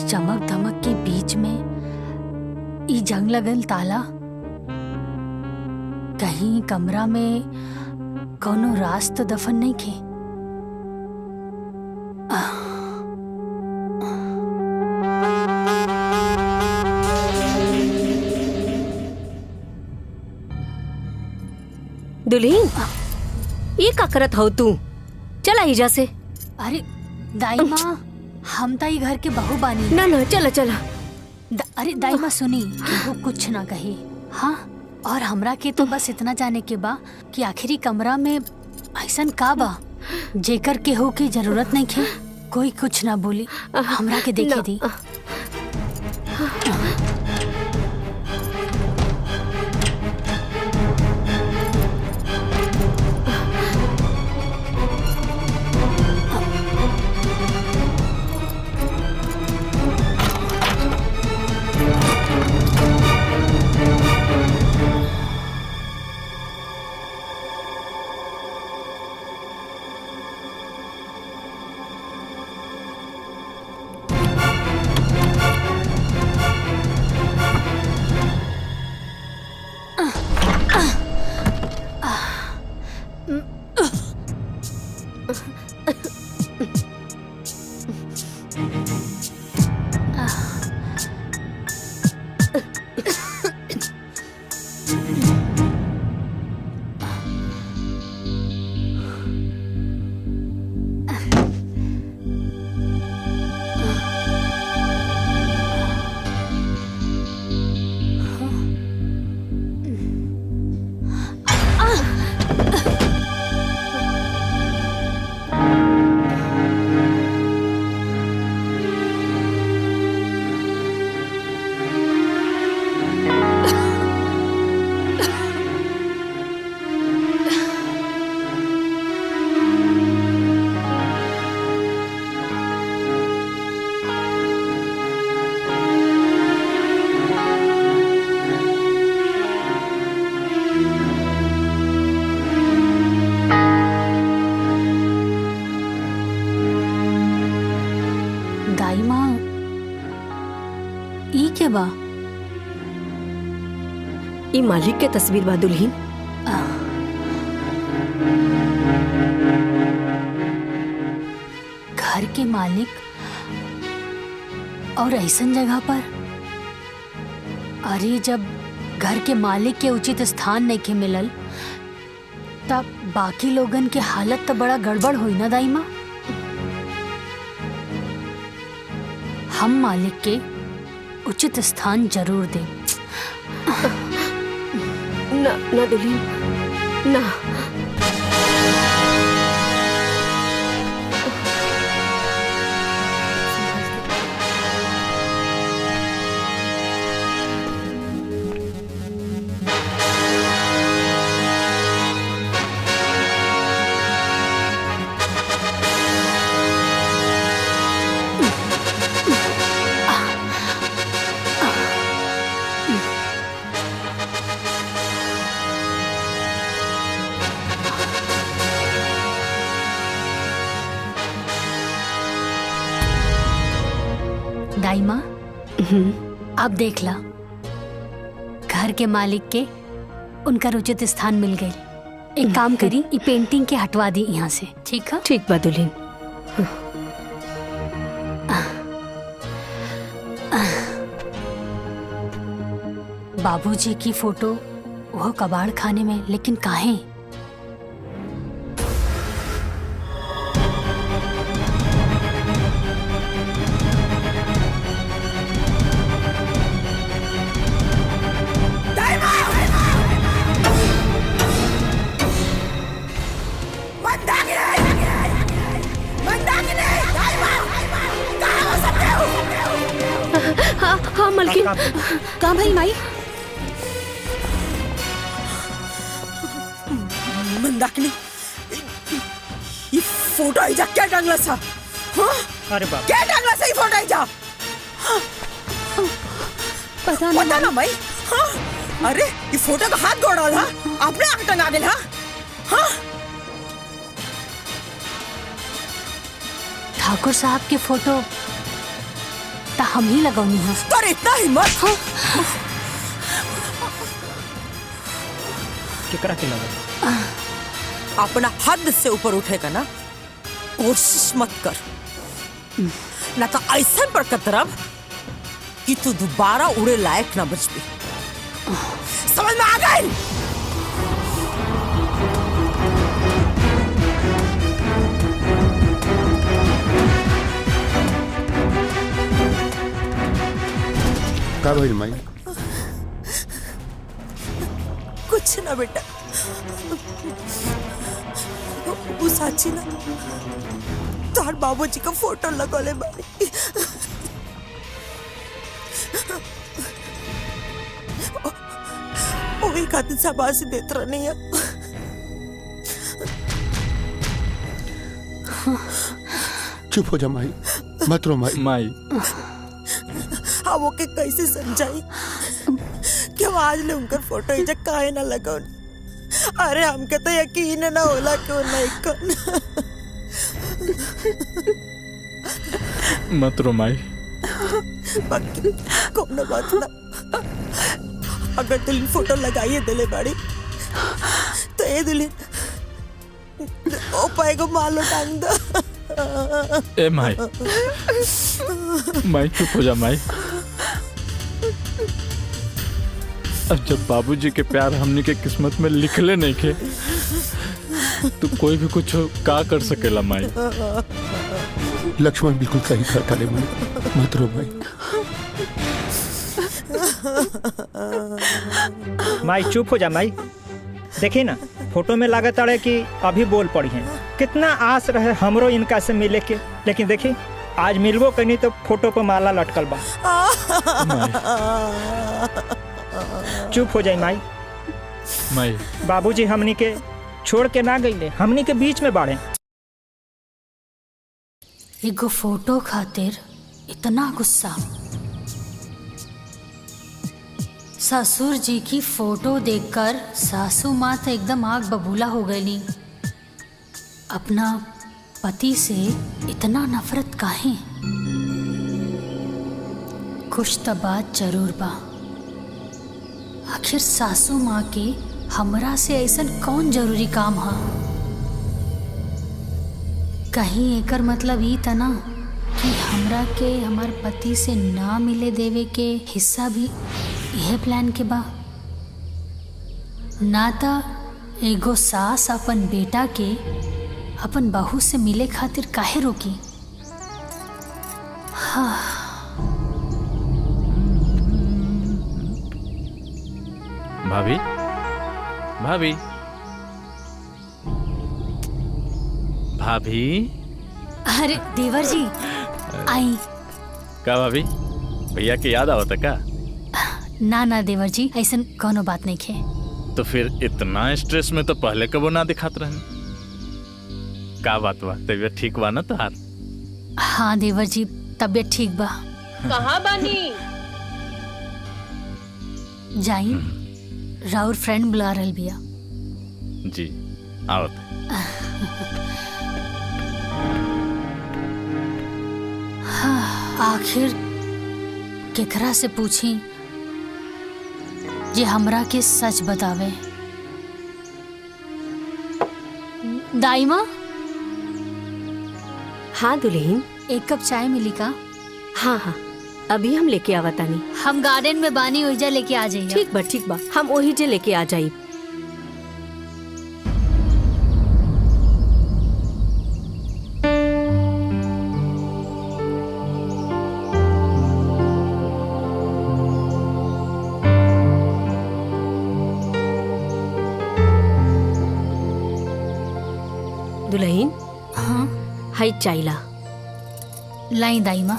चमक धमक के बीच में ई जंग लगल ताला, कहीं कमरा में कोनो राज तो दफन नहीं खे। दुल्हीन, ये का करत हो तू? चला इजा से। अरे दाई माँ, हम तो ई घर के बहू बानी। ना ना, चला चला। अरे दाई माँ सुनी, वो कुछ ना कही। हाँ, और हमरा के तो बस इतना जाने के बा कि आखिरी कमरा में ऐसन का बा जेकर के हो की जरूरत नहीं खे। कोई कुछ ना बोली, हमरा के देखे दी। दाई माँ, ई के बा? ई मालिक के तस्वीर बा दुल्हीन। घर के मालिक और ऐसन जगह पर? अरे जब घर के मालिक के उचित स्थान नहीं के मिलल, तब बाकी लोगन के हालत तो बड़ा गड़बड़ हुई ना दाई माँ। हम मालिक के उचित स्थान जरूर दें। ना ना दुल्हीन, ना। दाई माँ, अब देख ला, घर के मालिक के उनका उचित स्थान मिल गई। एक काम करी, ई पेंटिंग के हटवा दी यहाँ से, ठीक है? ठीक बा दुल्हन। बाबूजी की फोटो वो कबाड़ खाने में, लेकिन काहे? हाँ मलकिन, कहाँ भाई माई? मंदाकिनी, ये फोटो आइजा क्या टांगला सा? हाँ? अरे बाप, क्या टांगला सा ये फोटो आइजा? पता ना भाई। हाँ? अरे ये फोटो का हाथ गोड़ा था, आपने आग टंगा दिल हाँ? हाँ? ठाकुर साहब के फोटो ता हम ही लगौनी है। तो इतना हिम्मत? हाँ? केकरा के लगा? अपना हद से ऊपर उठेगा ना, कोशिश मत कर, ना तो ऐसा पर कतरब कि तू दोबारा उड़े लायक ना बच भी। समझ में आ गई? का भइल माई? कुछ ना बेटा, वो साची ना तार बाबूजी का फोटो लगोले बारी। वही खातिर शाबाशी देत रहनी है। चुप हो जा माई, मत रो माई। माई हम ओके कैसे समझाई कि आज ले उनका फोटो इजा काहे ना लगौन? अरे हमके तो यकीन ना होला कि वो नहीं कौन। मत रो माई। बाकी कौन बात ना, अगर दुल्हन फोटो लगाइए दिले बाड़ी तो ये दुल्हन ओ पाएगो मालो टांग दो। ए माई, माई चुप हो जा माई। अब जब बाबूजी के प्यार हमनी के किस्मत में लिखले नहीं खे, तो कोई भी कुछ का कर सकेला माई। लक्ष्मण बिल्कुल सही था रे माई, मत रो माई। माई चुप हो जा माई। देखी ना, फोटो में लागत है कि अभी बोल पड़ी हैं। कितना आस रहे हमरो इनका से मिले के, लेकिन देखी आज मिलबो कहीं तो फोटो पर माला लटकल बा। चुप हो जाई माई। माई बाबूजी हमनी के छोड़ के ना गईले, हमनी के बीच में बाड़े। एगो फोटो खातिर इतना गुस्सा। ससुर जी की फोटो देखकर सासू माँ तो एकदम आग बबूला हो गई। अपना पति से इतना नफरत काहे? कुछ तो बात जरूर बा। आखिर सासू माँ के हमरा से ऐसन कौन जरूरी काम हा? कहीं एकर मतलब ई तना कि हमरा के हमार पति से ना मिले देवे के हिस्सा भी यह प्लान के बा? ना ता एगो सास अपन बेटा के अपन बहू से मिले खातिर काहे रोकी? हाँ। भाभी, भाभी, भाभी। अरे देवर जी आई। का भाभी, भैया के याद आवता का? ना ना देवर जी, ऐसा कोनो बात नहीं खे। तो फिर इतना स्ट्रेस में तो पहले कबो ना दिखात रहन। का बात बा, तबीयत ठीक बा ना तोहार? हाँ देवर जी, तबीयत ठीक बा। कहाँ बानी? जाई, राउर फ्रेंड बुला रहल बिया। जी आवत। आखिर केकरा से पूछी जे हमरा के सच बतावे। दाइमा। हाँ दुल्हन। एक कप चाय मिली का? हाँ हाँ, अभी हम लेके आवा तानी। हम गार्डन में बानी ओहिजा लेके आ जाइए। ठीक बा, हम ओही जे लेके आ जाई। दुल्हन। हाँ। हाय चाइला। लाई दाइमा।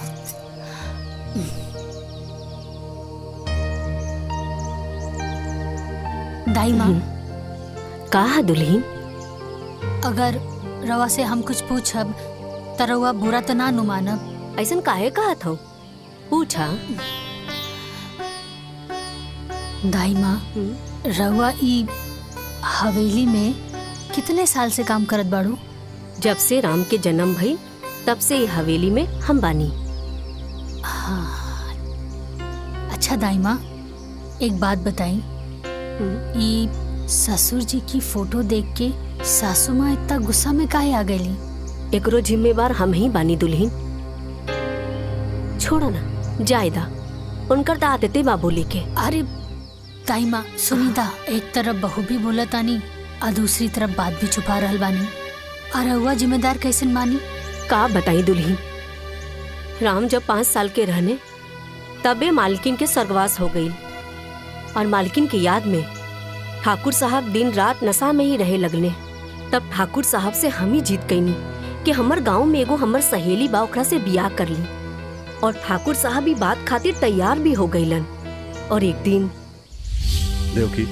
दाइमा। का दुल्हन? अगर रवा से हम कुछ पूछब त रवा बुरा तो ना नु मानब? ऐसन काहे कहत हो? पूछा। दाइमा, रवा ई हवेली में कितने साल से काम करत बाड़ू? जब से राम के जन्म भई तब से हवेली में हम बानी। हाँ। अच्छा दाइमा, एक बात बताई, ये ससुर जी की फोटो देख के सासू माँ इतना गुस्सा में काहे आ गई? एकरो जिम्मेवार हम ही बानी दुल्हन। छोड़ो ना, जायदा उनकर दा आदते बा बोले के। अरे दाइमा सुनीता, एक तरफ बहू भी बोलत आनी और दूसरी तरफ बात भी छुपा रहल बानी। और हुआ जिम्मेदार कैसे मानी? का बताई दुल्हन, राम जब 5 साल के रहने तबे मालकिन के स्वर्गवास हो गई और मालकिन की याद में ठाकुर साहब दिन रात नशा में ही रहे लगने। तब ठाकुर साहब से हम ही जीत गईनी कि हमर गांव में एगो हमर सहेली बा ओकरा से बियाह कर ली और ठाकुर साहब भी बात खातिर तैयार भी हो गईलन। और एक दिन देवकी,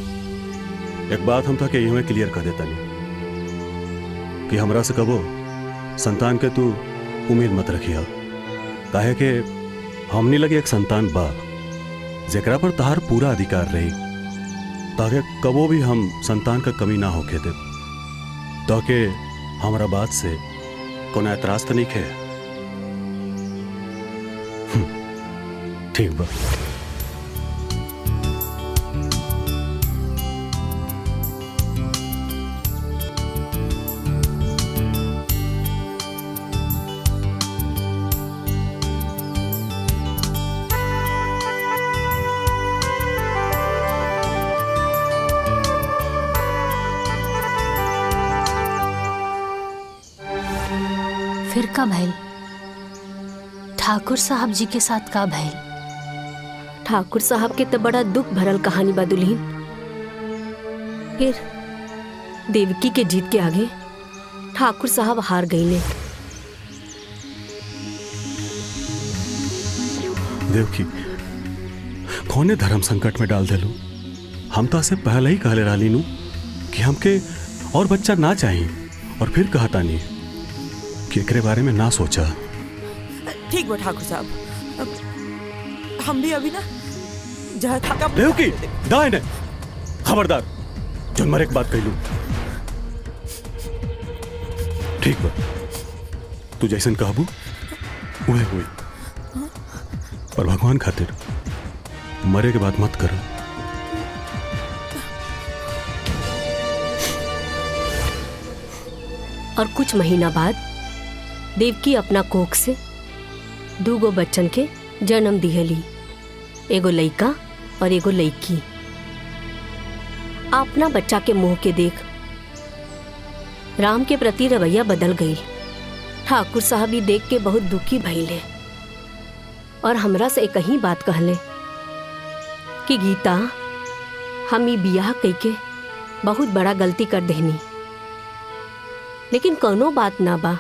एक बात हम था कि यूं क्लियर कर देता नहीं कि हमरा से कबो संतान के तू उम्मीद मत रखिया। काहे के हमनी लगे एक संतान बा जेकरा पर तहार पूरा अधिकार रही, ताकि कबो भी हम संतान का कमी ना होके दे। ताकि हमारा बात से कोई एतराज तो नहीं खे? ठीक बा। फिर का भइल? ठाकुर साहब जी के साथ का भइल? ठाकुर साहब के तो बड़ा दुख भरल कहानी बा दुल्हन। फिर देवकी के जीत के आगे ठाकुर साहब हार गईले। देवकी, कौने धर्म संकट में डाल देलू? हम तो से पहले ही कहले रहली नु कि हमके और बच्चा ना चाहिए, और फिर कहता नहीं कि एकरे बारे में ना सोचा। ठीक बा ठाकुर साहब, हम भी अभी ना जहाँ था देवकी, दाएं ने खबरदार, जन्मर एक बात कहलू। ठीक बा, तू जैसन कहबू उहे हुई, पर भगवान खातिर मरे के बाद मत करो। और कुछ महीना बाद देवकी अपना कोख से 2 बच्चन के जन्म दिहली, एगो लइका और एगो लइकी। अपना बच्चा के मुंह के देख राम के प्रति रवैया बदल गई। ठाकुर साहब भी देख के बहुत दुखी भइले और हमरा से एक ही बात कहले कि गीता, हम ई बियाह कइके बहुत बड़ा गलती कर देनी, लेकिन कोनो बात ना बा,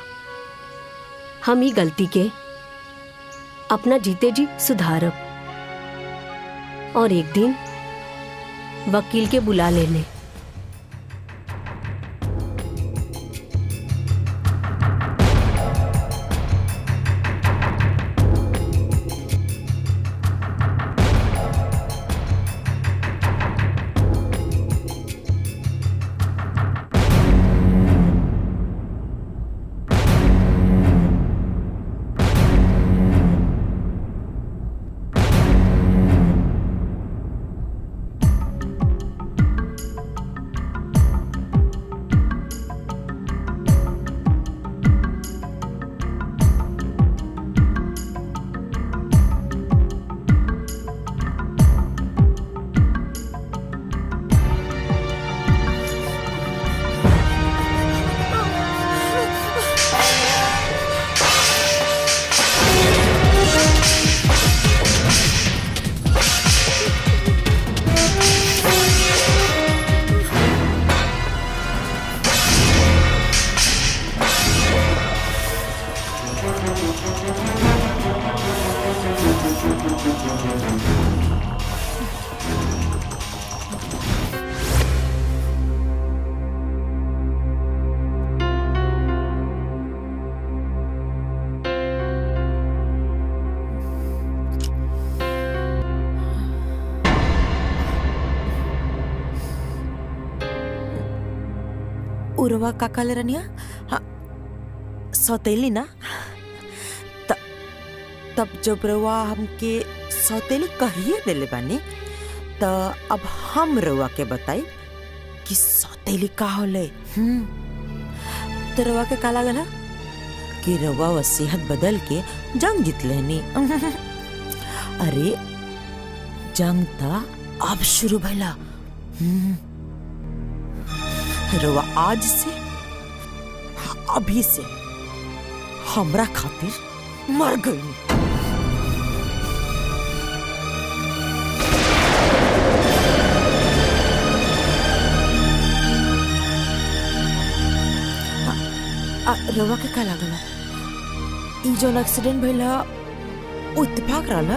हम ई गलती के अपना जीते जी सुधारब। और एक दिन वकील के बुला लेने। उर्वा काका ले रनिया हाँ सौतेली ना तब जब रवा हमके सौतेली कहिए देले बानी तो अब हम रवा के बताई कि सौतेली का होले। तो रवा के का लागल कि रवा वसीयत बदल के जंग जीत लेनी। अरे जंग था अब शुरू भला। रवा आज से अभी से हमरा खातिर मर गई। रवा के का लागल ई जो एक्सीडेंट भइला वो इत्तेफाक रहला।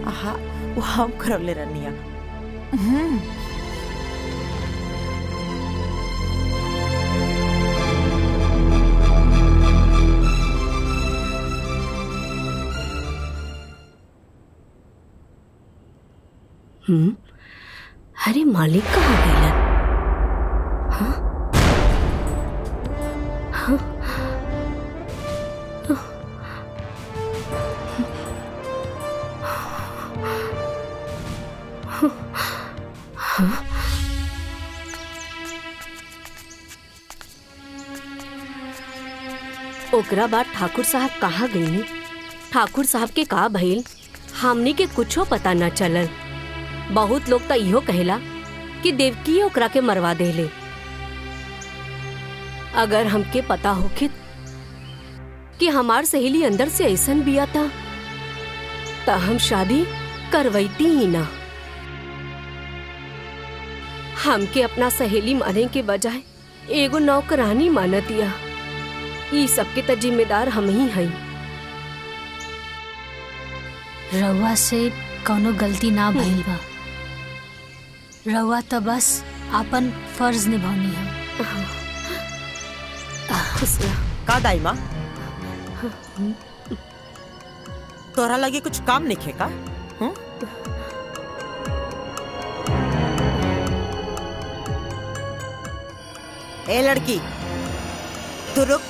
आहा वो हम करले रहनिया। अरे मालिक कहाँ गए? हाँ हाँ ओकरा बाद ठाकुर साहब कहाँ गई? ठाकुर साहब के का भइल हमनी के कुछो पता न चलल। बहुत लोग तो इहो कहेला कि देवकी ओकरा के मरवा देले। अगर हमके पता होखे कि हमार सहेली अंदर से ऐसन बिया था तो हम शादी करवैती ही ना। हमके अपना सहेली माने के बजाय एगो नौकरानी मानतिया। ई सबके तो जिम्मेदार हम ही हई। रउआ से कौनो गलती ना भइल बा। रउआ तो बस अपन फर्ज निभानी है। का दाई माँ तोरा लगे कुछ काम नहीं खेका? ए लड़की तू रुक।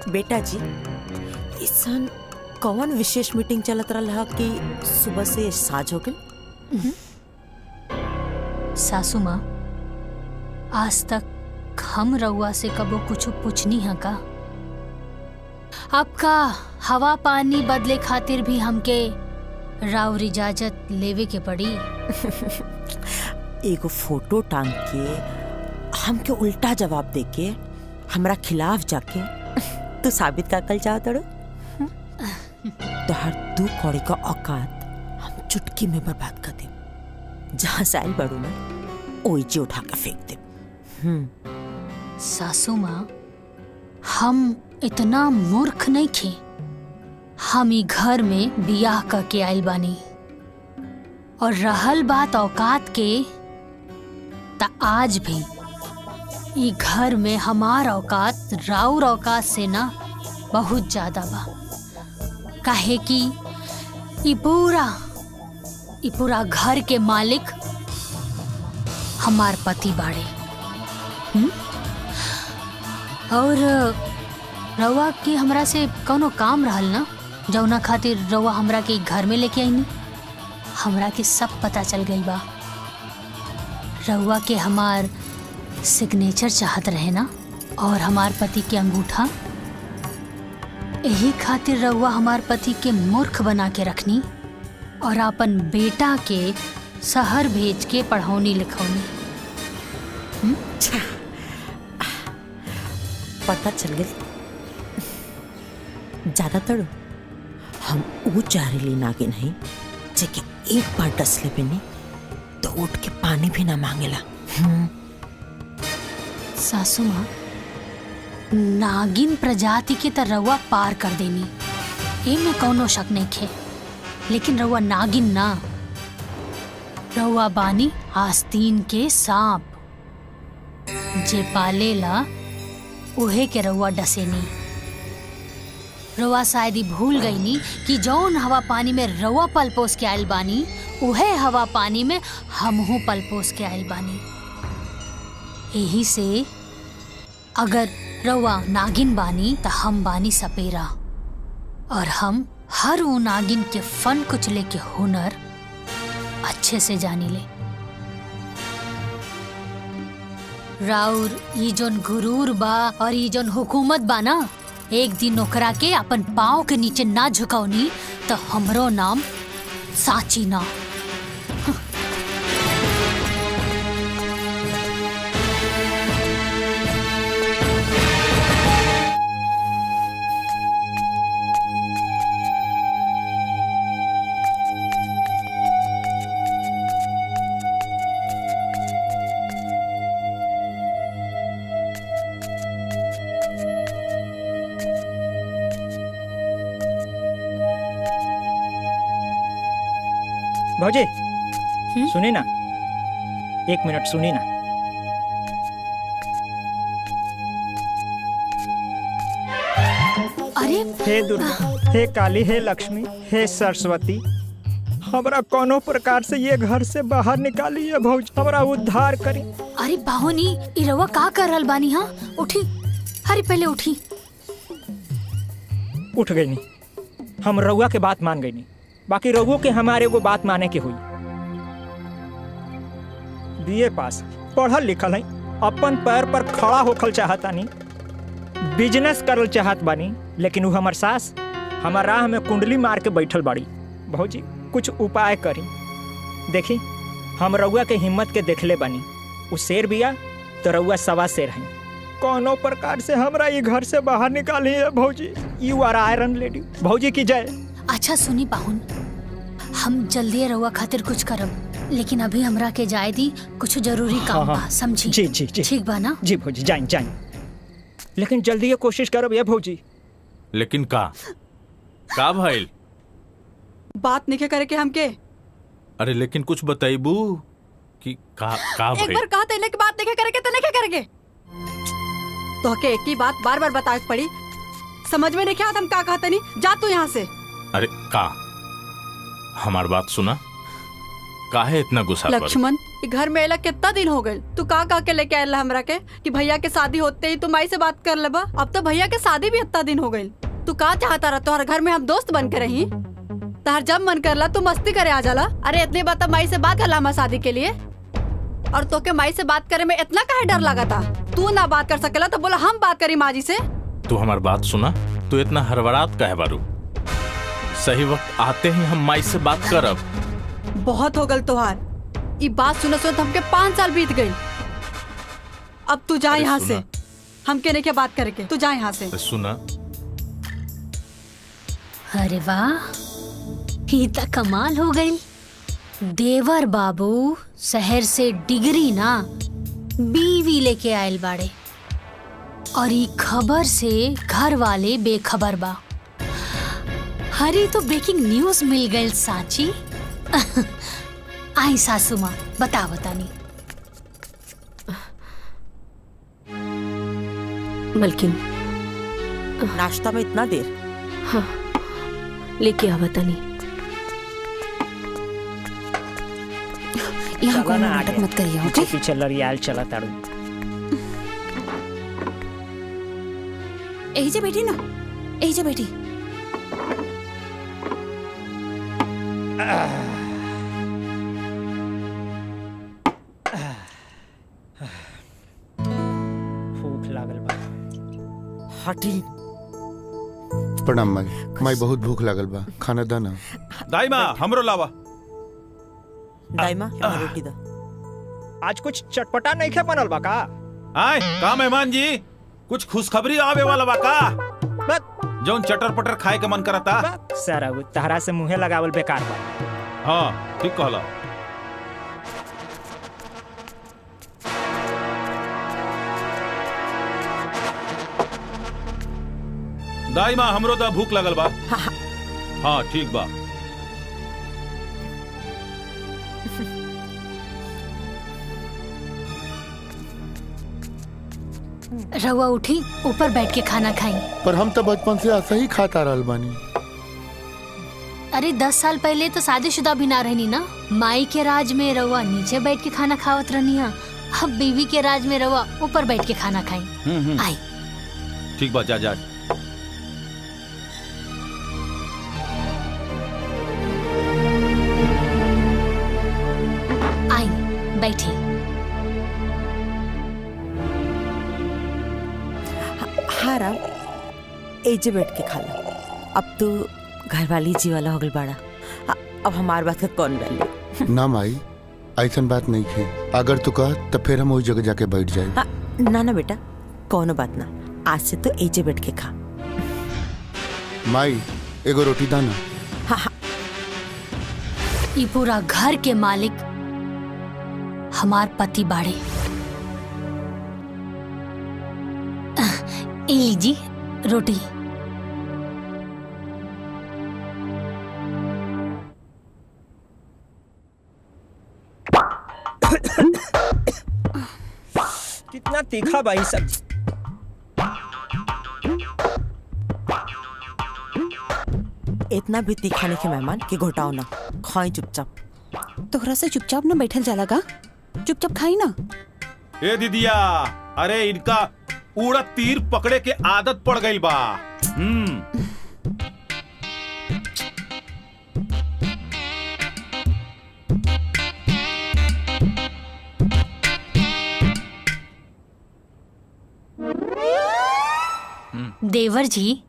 बेटा जी इसन कौन विशेष मीटिंग चलत रहा कि सुबह से साझ हो गई? सासू माँ आज तक हम रउआ से कबो कुछ पूछनी है का? आपका हवा पानी बदले खातिर भी हमके राउर इजाजत लेवे के पड़ी। एगो फोटो टांग के हमके उल्टा जवाब देके हमरा खिलाफ जाके तू साबित का कल चाहत रो। तो हर दू कौड़ी का औकात हम चुटकी में बर्बाद कर दे। जहाँ साइल बड़ू ना ओइजे उठा के फेंक दे। सासू माँ हम इतना मूर्ख नहीं थे। हम ही घर में बियाह करके आइल बानी और रहल बात औकात के ता आज भी ई घर में हमार औकात राउर औकात से ना बहुत ज्यादा बा। काहे कि ई पूरा घर के मालिक हमार पति बाड़े। और रउआ के हमरा से कौनो काम रहल ना जौना खातिर रउआ हमरा के घर में लेके आईनी। हमरा के सब पता चल गई बा। रउआ के हमार सिग्नेचर चाहत रहे ना और हमार पति के अंगूठा। यही खातिर रउआ हमार पति के मूर्ख बना के रखनी और अपन बेटा के शहर भेज के पढ़ौनी लिखौनी। पता चल गई। ज्यादातर हम वो जहरीली नागिन नहीं जेके एक बार डसले पे नहीं तो उठ के पानी भी ना मांगेला। सासू माँ नागिन प्रजाति के तर रउआ पार कर देनी ए में कौनो शक नहीं खे। लेकिन रउआ नागिन ना, रउआ बानी आस्तीन के सांप। जे पालेला उहे के रउआ डसेनी। रउआ शायद ही भूल गईनी कि जौन हवा पानी में रउआ पल पोस के आयल बानी उहे हवा पानी में हमहू पल पोस के आयल बानी। यही से अगर रउआ नागिन बानी त हम बानी सपेरा, और हम हर वो नागिन के फन कुचले के हुनर अच्छे से जानी ले। राउर ई जोन गुरूर बा और ई जोन हुकूमत बा ना, एक दिन ओकरा के अपन पाँव के नीचे ना झुकावनी तो हमरो नाम साची ना। भौजी सुनी ना, 1 मिनट सुनी ना। अरे हे दुर्गा, हे काली, हे लक्ष्मी, हे सरस्वती, हमरा कोनो प्रकार से ये घर से बाहर निकाली है भौजी, हमरा उद्धार करी। अरे बाहोनी ई रउआ का कर रहल बानी? हाँ उठी, अरे पहले उठी। उठ गई नी, हम रउआ के बात मान गई नी, बाकी रघु के हमारे वो बात माने के हुई। बीए पास, पढ़ल लिखल है, अपन पैर पर खड़ा होखल चाहता नी, बिजनेस करल चाहत बानी, लेकिन वो हमार सास हमार राह में कुंडली मार के बैठल बाड़ी। भौजी कुछ उपाय करी। देखी हम रउआ के हिम्मत के देखले बानी, वो शेर बिया तो रउआ सवा शेर है। कोनो प्रकार से हमरा ये घर से बाहर निकाली है भौजी। You are iron lady. भौजी की जय। अच्छा सुनी पाहुन, हम जल्दी रउआ खातिर कुछ करब, लेकिन अभी हमरा के जाए दी, कुछ जरूरी काम बा, समझी? जी जी जी ठीक बा ना? जी भौजी, जाइन जाइन, लेकिन जल्दी ये कोशिश करब ये भौजी। लेकिन का भाई बात नहीं करे के हमके। अरे लेकिन कुछ बताइबू कि का एक बार कहा तेने की बात नहीं करे के तो नहीं करे के, तो के एक ही बात बार बार बताए पड़ी, समझ में नहीं क्या हम का कहते नहीं। जा तू यहाँ से। अरे का हमार बात सुना, काहे इतना गुस्सा? लक्ष्मण घर में एला कितना दिन हो गए, तू का के लेके आयल हमरा के कि भैया के शादी होते ही तू माई से बात कर लेबा। अब तो भैया के शादी भी इतना दिन हो गए, तू का चाहता रहा तोहर घर में हम दोस्त बन के रही? तहर जब मन करला तू मस्ती करे आ जाला। अरे इतनी बात माई से बात करला हमारे शादी के लिए, और तो के माई से बात करे में इतना काहे डर लगा था? तू ना बात कर सकेला तो बोला हम बात करी माँ जी से। तू हमार बात सुना, तू इतना हड़बड़ात काहे बारू? सही वक्त आते ही हम माई से बात करब। बहुत हो गल तोहार, ये बात सुनो सुनो हमके 5 साल बीत गई। अब तू जा यहाँ से, हम कहने क्या बात करके, तू जा यहाँ से। सुना। अरे वाह, ये तो कमाल हो गई। देवर बाबू शहर से डिग्री ना बीवी लेके आयल बाड़े, और ये खबर से घर वाले बेखबर बा। हरी तो ब्रेकिंग न्यूज मिल गई साची। आई सासू माँ बता बतानी। मलकिन नाश्ता में इतना देर? हाँ लेके आ बतानी। यहाँ कोई नाटक मत करिए, ओके? पीछे लड़ियाल चला तारू। यही जा बैठी ना, यही जा बैठी। भूख लागल बा। हटी। प्रणाम माई, माई बहुत भूख लागल बा, खाना दा ना। दाई माँ हमरो लावा। दाई माँ रोटी दा। आज कुछ चटपटा नहीं खे बनल बा का? आए का मेहमान जी, कुछ खुशखबरी आवे वाला बा का? जौन चटर पटर खाए के मन करता। सारा वो तहरा से मुँहे लगावल बेकार बा। हाँ ठीक कहला। दाई माँ हमरो दा भूख लगल बा। हाँ ठीक बा। रहुआ उठी, ऊपर बैठ के खाना खाई। पर हम तो बचपन से ऐसा ही खाता रहल बानी। अरे 10 साल पहले तो शादीशुदा भी ना रहनी ना। माई के राज में रहुआ नीचे बैठ के खाना खावत रहनी है, अब बीवी के राज में रहुआ ऊपर बैठ के खाना खाई। आई ठीक बात, जा जा। आई बैठी। हाँ राम, एजे बैठ के खा लो। अब तू घर वाली जी वाला हो गल बाड़ा, अब हमार बात का कौन वैल्यू? ना माई, ऐसन बात नहीं है। अगर तू कह तो फिर हम वही जगह जाके बैठ जाए। ना ना बेटा, कोनो बात ना, आज से तो एजे बैठ के खा। माई एगो रोटी दाना। हाँ हाँ। ये पूरा घर के मालिक हमार पति बाड़े। ए लीजी रोटी। कितना तीखा भाई सब्जी। इतना भी तीखा नहीं के मेहमान कि घोटाओ ना, खाई चुपचाप। तोहरा से चुपचाप ना बैठल जाला का, चुपचाप खाई ना। ए दीदिया, अरे इनका उड़द तीर पकड़े के आदत पड़ गई बा। देवर जी,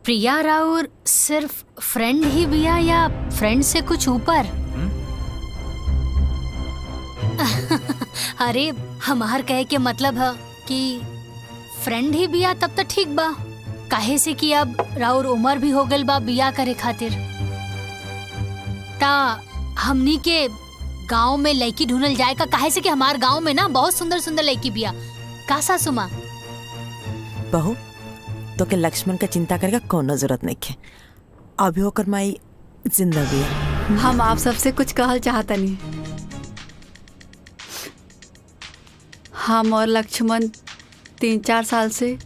प्रिया राउर सिर्फ फ्रेंड ही बिया या फ्रेंड से कुछ ऊपर? अरे हमार कहे के मतलब है कि फ्रेंड ही बिया तब तो ठीक बा, काहे से कि अब राउर उम्र भी हो गल बा बिया करे खातिर। ता हमनी के गांव में लड़की ढूंढल जाए का, काहे से कि हमार गांव में ना बहुत सुंदर सुंदर लड़की बिया। का सासू माँ? बहू तो के लक्ष्मण का चिंता करेगा कोनो जरूरत नहीं है, अभी होकर माई जिंदा भी है। हम आप सबसे कुछ कहल चाहता नहीं। हम और लक्ष्मण 3-4 साल से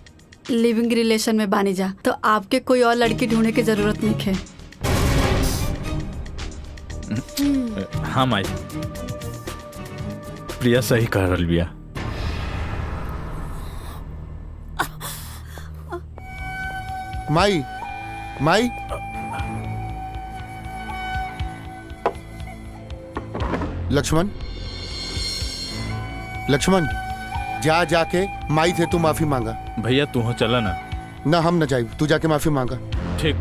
लिविंग रिलेशन में बानी जा, तो आपके कोई और लड़की ढूंढने की जरूरत नहीं है। हाँ माई, प्रिया सही कह रही बिया। माई माई लक्ष्मण लक्ष्मण, जा जाके माई से तू माफी मांगा। भैया तू हो चला ना। ना हम न जाए, तू जाके माफी मांगा। ठीक।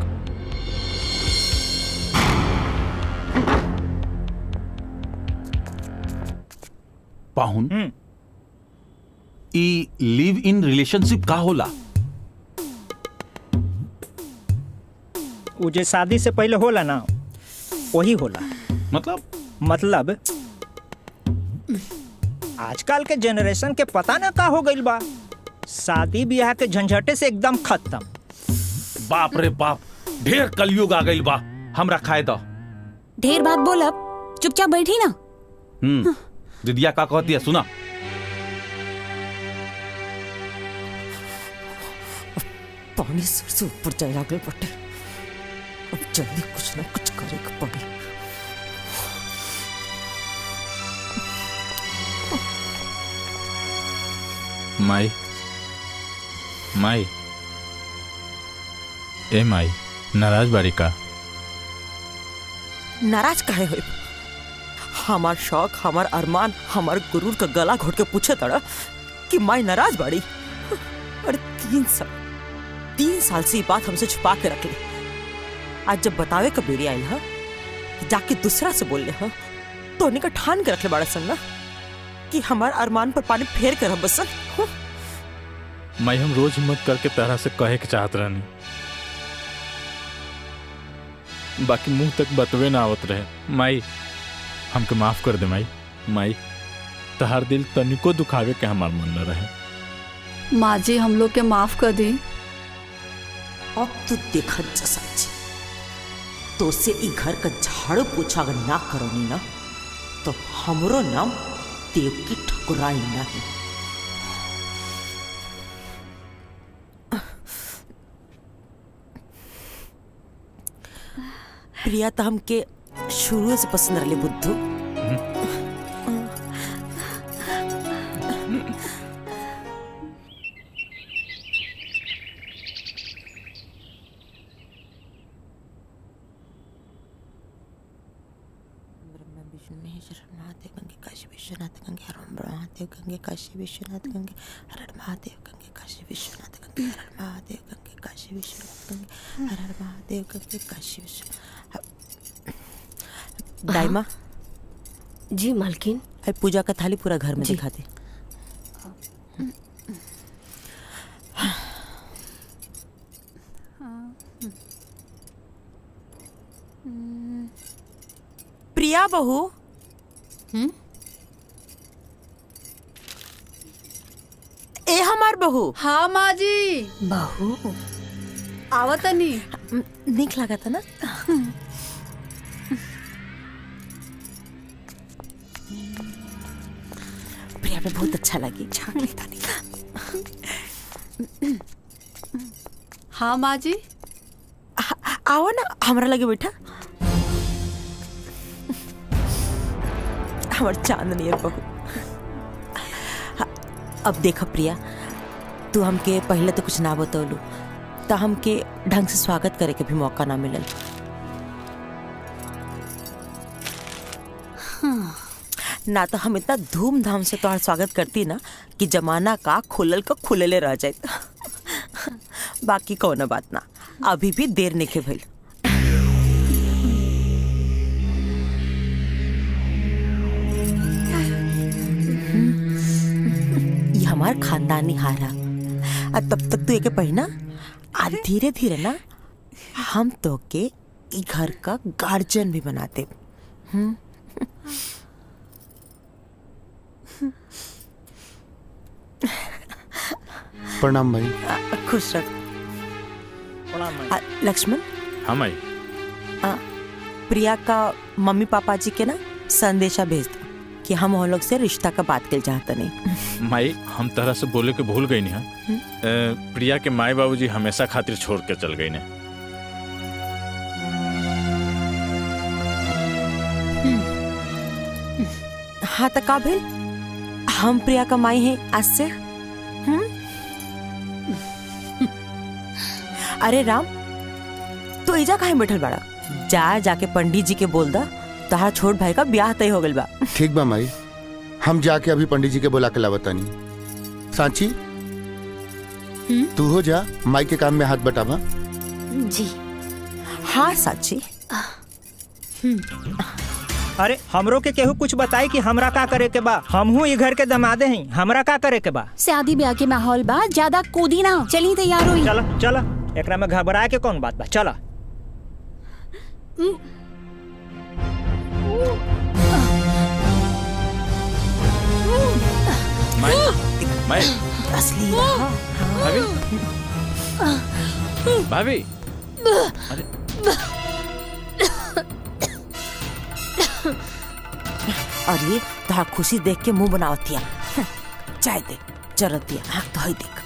पाहुन, ई लिव इन रिलेशनशिप का होला? वो जो शादी से पहले होला ना, वही होला। मतलब आजकल के जनरेशन के पता ना का हो गइल बा, शादी ब्याह के झंझटे से एकदम खत्म। बाप रे बाप, ढेर कलयुग आ गइल बा। हमरा खाए दो। ढेर बात बोल, अब चुपचाप बैठी ना। दीदिया का कहती है सुना। पानी सिर से ऊपर जाए लागल बटे, अब जल्दी कुछ ना कुछ करेगा पड़ी। माई माई, ए माई, नाराज बारी का? नाराज काहे होई? हमार शौक, हमार अरमान, हमार गुरूर का गला घोट के पूछे तड़ा कि माई नाराज बाड़ी। अरे 3 साल से ये बात हमसे छुपा के रख ली। आज जब बतावे का बेरी आई है, जाके दूसरा से बोल ले हा, तो उन्हीं का ठान के रख ले बड़ा संगा कि हमार अरमान पर पानी फेर कर हम बसन। माई हम रोज हिम्मत करके तरह से कहे के चाहत रहनी, बाकी मुंह तक बतवे ना आवत रहे। माई हमके माफ कर दे माई। माई तहार दिल तनिको दुखावे के हमार मन न रहे। माँ जी हम लोग के माफ कर दी। अब तो देखा जा सच्ची, तो से ई घर का झाड़ू पोछा अगर ना करोनी ना, तो हमरो नाम देव की ठकुराई नहीं। प्रिया तो हमके शुरू से पसंद रही बुद्धू। महादेव गंगे काशी विश्वनाथ गंगे हर महादेव गंगे काशी विश्वनाथ गंगे हर महादेव गंगे काशी विश्वनाथ गंगे हर महादेव गंगे काशी विश्वनाथ गंगे हर महादेव गंगे काशी विश्वनाथ। दाइमा। जी मालकिन। पूजा का थाली पूरा घर में दिखा दे। प्रिया बहू। ए हमार बहू। हाँ माँ जी। बहू आवत नहीं। निक लगा था ना। प्रिया पे बहुत अच्छा लगी। हाँ माँ जी। आओ ना हमारा लगे बैठा। हमार चांदनी है बहू। अब देखा प्रिया, तू हमके पहले तो कुछ ना बतौलू तो हमके ढंग से स्वागत करे के भी मौका ना मिलल। ना तो हम इतना धूमधाम से तुम्हारा स्वागत करती ना कि जमाना का खुलल का खुलले रह जाए। बाकी कौन बात ना, अभी भी देर नहीं भइल। ये हमार खानदानी हारा। तब तक तू एक पढ़ना आ धीरे धीरे ना हम तो के ई घर का गार्जियन भी बनाते। प्रणाम भाई। खुश रख। लक्ष्मण। हाँ माई। प्रिया का मम्मी पापा जी के ना संदेशा भेज दो कि हम हम लोग से रिश्ता का बात कर चाहते नहीं। माई हम तरह से बोले के भूल गई नहीं। प्रिया के माई बाबूजी हमेशा खातिर छोड़ के चल गई ने। हाँ तो का भेल, हम प्रिया का माई है आज से। अरे राम, तो इजा काहे बैठल बाड़ा? जाके पंडित जी के बोल दा तहार छोट भाई का ब्याह तय हो गइल बा। ठीक बा माई, हम जाके अभी पंडित जी के बुला के लावतानी। सांची तू हो जा, माई के काम में हाथ बटावा। जी हाँ सांची। अरे हमरो के केहू कुछ बताई कि हमरा का करे के बा। हमहू ये घर के दमादे हैं, हमरा का करे के बा। शादी ब्याह के माहौल बा, ज्यादा कूदी ना। चली तैयार हुई। चला चला, एकरा में घबराए के कौन बात बा। चला। माई असली भाभी। अरे अरे तो खुशी देख के मुंह बनावतिया। चाय दे जरूरत दिया। हाँ तो हई देख,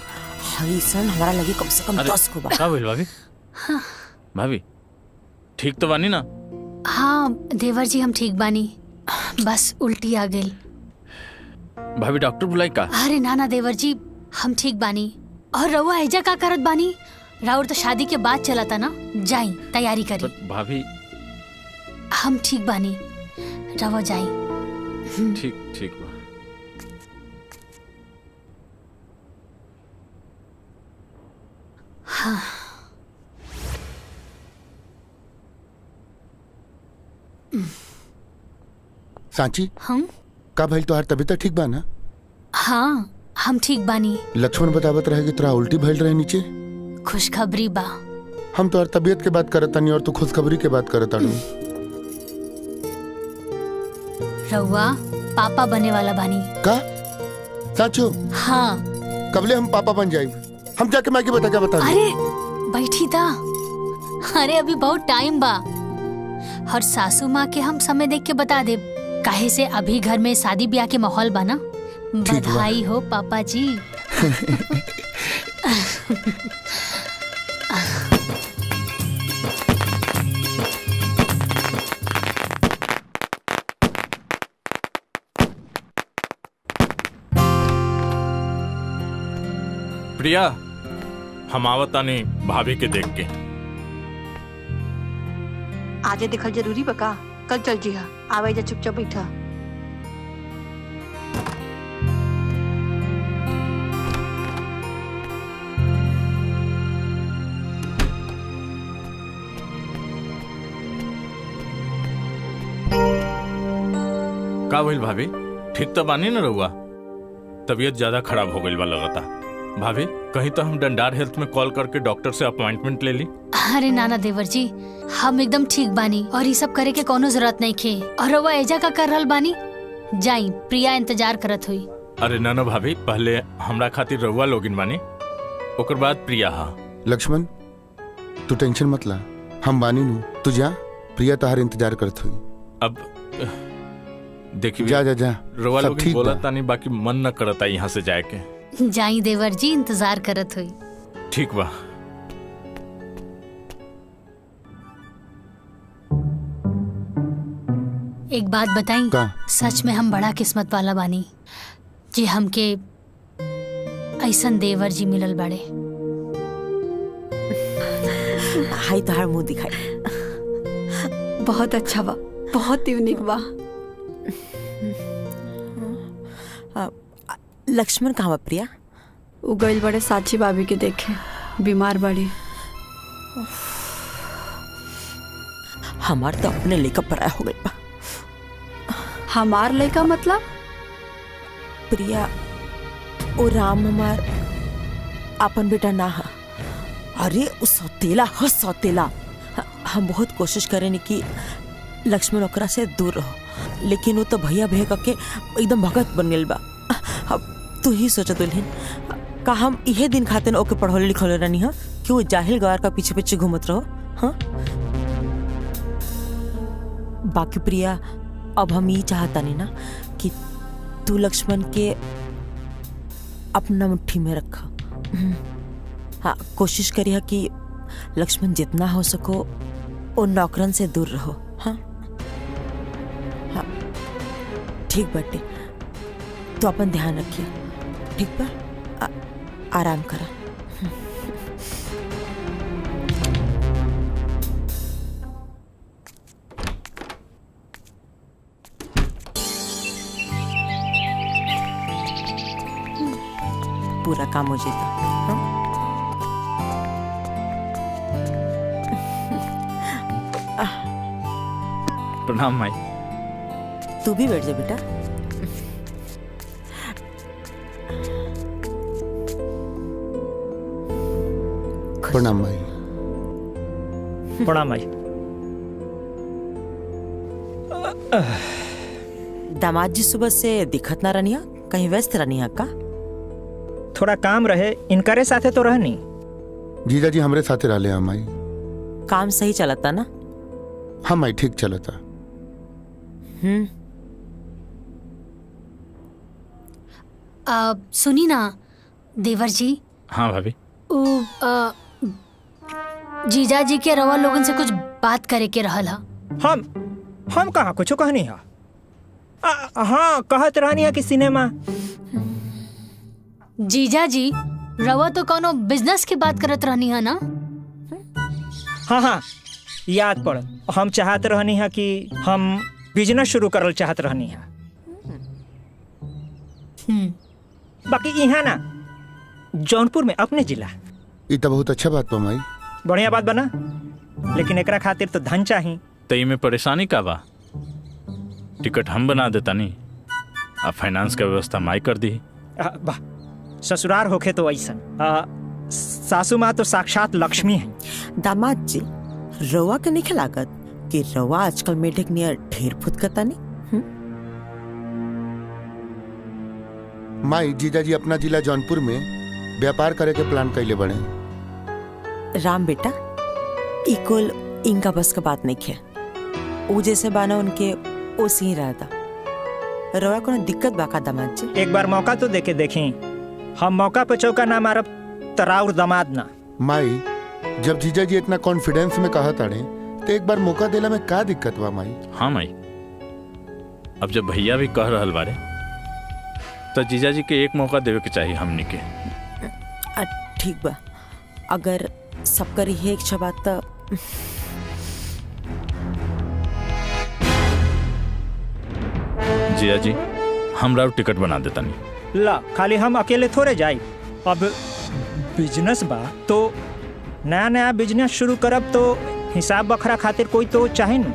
हई सन हमारा लगी कम से कम 10 को बा। का भइल भाभी? भाभी ठीक तो बानी ना? हाँ देवर जी हम ठीक बानी, बस उल्टी आ गई। भाभी डॉक्टर बुलाई का? अरे ना देवर जी हम ठीक बानी। और रउआ ऐजा का करत बानी? राउर तो शादी के बाद चला था ना, जाई तैयारी करी। भाभी हम ठीक बानी, रवा जाई। ठीक ठीक बा। हाँ। सांची हम का भइल, तोहार तबीयत ठीक बा ना? हाँ हम ठीक बानी। लक्ष्मण बतावत रहे कि तोरा उल्टी भइल रहे नीचे। खुशखबरी बा। हम तोहार तबीयत के बात करत तानी और तू खुशखबरी के बात करत तानी। रउआ पापा बने वाला बानी का? साचो? हाँ। कबले हम पापा बन जाए? हम जाके माँ के बता क्या बता। अरे बैठी था। अरे अभी बहुत टाइम बा, और सासू माँ के हम समय देख के बता दे। काहे से अभी घर में शादी ब्याह के माहौल बना। ठीक बा। बधाई हो पापा जी। प्रिया, हम आवतानी भाभी के देख के। आजे देखल जरूरी बका, कल चल जिहा। आवे जा चुपचाप बैठा। का भइल भाभी? ठीक तो बानी न रहुआ? तबीयत ज्यादा खराब हो गई बा लगता। भाभी कहीं तो हम डंडार हेल्थ में कॉल करके डॉक्टर से अपॉइंटमेंट ले ली। अरे नाना देवर जी, हम एकदम ठीक बानी और ये सब करे के कोनो जरूरत नहीं खे। और रवा एजा का कर रहल बानी? जाई, प्रिया इंतजार करत हुई। अरे ना भाभी, पहले हमरा खातिर रहुआ लोगिन बानी, ओकर बाद प्रिया। हा लक्ष्मण, तू टेंशन मत ला, हम बानी नु। तू जा, प्रिया तहार इंतजार करत हुई। अब देखिए, जा जा जा, रहुआ सब लोगिन ठीक बोला बा। तानी, बाकी मन न करता यहाँ से जाए के। जाई देवर जी, इंतजार करत हुई। ठीक बा। एक बात बताई, सच में हम बड़ा किस्मत वाला बानी जी, हमके ऐसन देवर जी मिलल बड़े। हाय तहार मुंह दिखाई। बहुत अच्छा बा, बहुत यूनिक बा। लक्ष्मण कहाँ बा प्रिया? उ गइल बड़े साची भाभी के देखे, बीमार बड़ी। हमार तो अपने लेकर पराया हो गई बा। हमार लड़का मतलब? प्रिया, ओ राम हमार अपन बेटा ना हा। अरे उ सौतेला ह, सौतेला। हम बहुत कोशिश करें कि लक्ष्मण ओकरा से दूर रहो, लेकिन वो तो भैया भैया करके एकदम भगत बन गइल बा। अब तू ही सोच दुल्हन, का हम इहे दिन खातिर ओके पढ़ौले लिखौले रहनी हा कि वो जाहिल गवार का पीछे पीछे घूमत रहो। हाँ, बाकी प्रिया, अब हम ये चाहता नहीं ना कि तू लक्ष्मण के अपना मुट्ठी में रखा। हाँ, कोशिश करिए कि लक्ष्मण जितना हो सको वो नौकरन से दूर रहो। हाँ हाँ, ठीक बाटे, तो अपन ध्यान रखिए। ठीक बा, आराम करा। पूरा काम हो जाता। प्रणाम माई। तू भी बैठ जा बेटा। प्रणाम भाई। प्रणाम भाई। दामाद जी सुबह से दिखत ना रहनिया, कहीं व्यस्त रहनिया का? थोड़ा काम रहे, इनकरे साथे तो रहनी। जीजा जी हमरे साथे रहले हम आई। काम सही चलता ना? हम आई ठीक चलता। सुनी ना देवर जी। हाँ भाभी। जीजा जी के रवा लोगन से कुछ बात करे के रहल हा। हम कहाँ कुछ कहनी है। हाँ, कहत रहनी है कि सिनेमा। जीजा जी, रवा तो कोनो बिजनेस की बात करत रहनी है ना? हाँ हाँ, याद पड़। हम चाहत रहनी है कि हम बिजनेस शुरू करल चाहत रहनी है। बाकी यहाँ ना जौनपुर में अपने जिला। ये तो बहुत अच्छा बात बा माई। बढ़िया बात बना, लेकिन एकरा खातिर तो धन चाहिए। तई में परेशानी का बा? टिकट हम बना देता नहीं, अब फाइनेंस का व्यवस्था माई कर दी। वाह, ससुराल होके तो ऐसा। सासू माँ तो साक्षात लक्ष्मी है। दामाद जी, रवा के नहीं लागत कि रवा आजकल मेढक नियर ढेर फुदकता नहीं? माई, जीजा जी अपना जिला जौनपुर में व्यापार करे के प्लान कैले बने। राम बेटा, इक्वल इनका बस का बात नहीं है। वो जैसे बाना उनके ओसी ही रहता। रवा कोनो दिक्कत बा का दामाद जी? एक बार मौका तो देके देखी। हम मौका पे चौका ना मारब तराउर दामाद ना। माई जब जीजा जी इतना कॉन्फिडेंस में कहा ताड़े तो एक बार मौका देला में का दिक्कत बा माई? हाँ माई, अब जब भैया भी कह रहल बारे तो जीजा जी के एक मौका देवे के चाहिए हमनी के। ठीक बा, अगर सब करी है इच्छा बात तो जिया जी हमरा टिकट बना देता नहीं। ला खाली हम अकेले थोड़े जाए। अब बिजनेस बा तो नया नया बिजनेस शुरू करब तो हिसाब बखरा खातिर कोई तो चाहे न।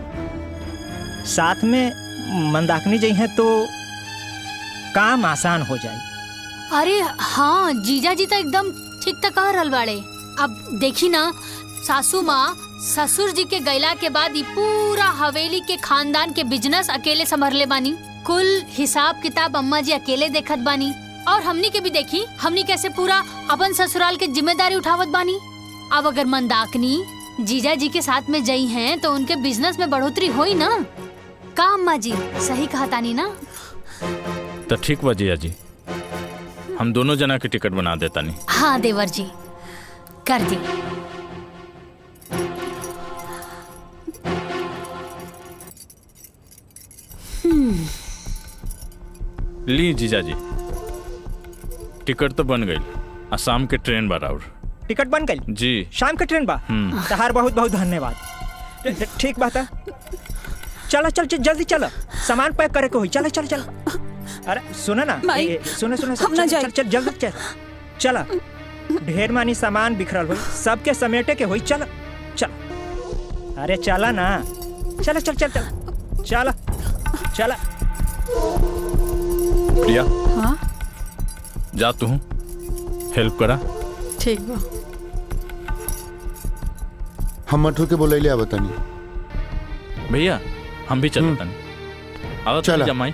साथ में मंदाकिनी जी हैं तो काम आसान हो जाए। अरे हाँ, जीजा जी तो एकदम ठीक तक कह रहल बाड़े। अब देखी ना, सासू माँ ससुर जी के गैला के बाद ये पूरा हवेली के खानदान के बिजनेस अकेले संभरले बानी। कुल हिसाब किताब अम्मा जी अकेले देखत बानी। और हमनी के भी देखी, हमनी कैसे पूरा अपन ससुराल के जिम्मेदारी उठावत बानी। अब अगर मंदाकिनी जीजा जी के साथ में जई हैं तो उनके बिजनेस में बढ़ोतरी होई ना। का अम्मा जी सही कहा तानी ना? तो ठीक बा जिया जी, हम दोनों जना के टिकट बना देता नहीं। हाँ देवर जी कर दी। ली जीजा जी, टिकट तो बन गई। असम के ट्रेन बा राउर। टिकट बन गई जी? शाम के ट्रेन बा। तहार बहुत बहुत धन्यवाद। ठीक बात है, चलो चल जल्दी चलो, सामान पैक करे को हुई। चलो चलो चलो। अरे सुनो ना, सुनो सुनो, चल चल जल्दी चल। चला ढेर मानी सामान बिखरल हुई, सबके समेटे के हुई। चलो चलो, अरे चला ना, चलो चल चल चल चला चला। प्रिया, हाँ जा तू हेल्प करा। ठीक बा। हम मठू के बोलैले आवतानी। भैया हम भी चलता नहीं। आओ चला जमाई।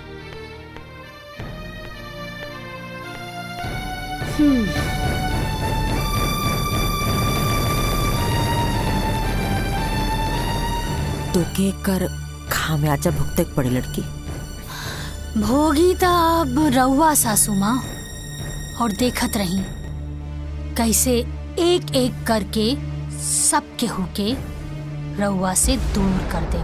तो के कर खामियाजा भुगते पड़े लड़की। भोगी तो अब रउआ सासू माँ, और देखत रही कैसे एक एक करके सब के होके रउआ से दूर कर दे।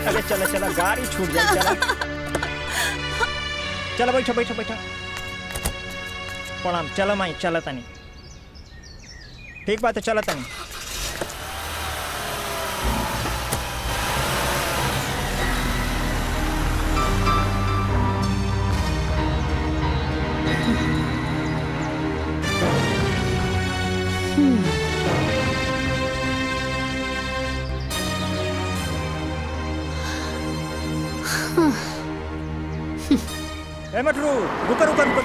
अरे चलो चलो, गाड़ी छूट जाए। चलो चलो, बैठो बैठो बैठो। प्रणाम। चलो माई, चलो तनी। ठीक बात है, चलो तनी। मटरू रुको रुको रुको।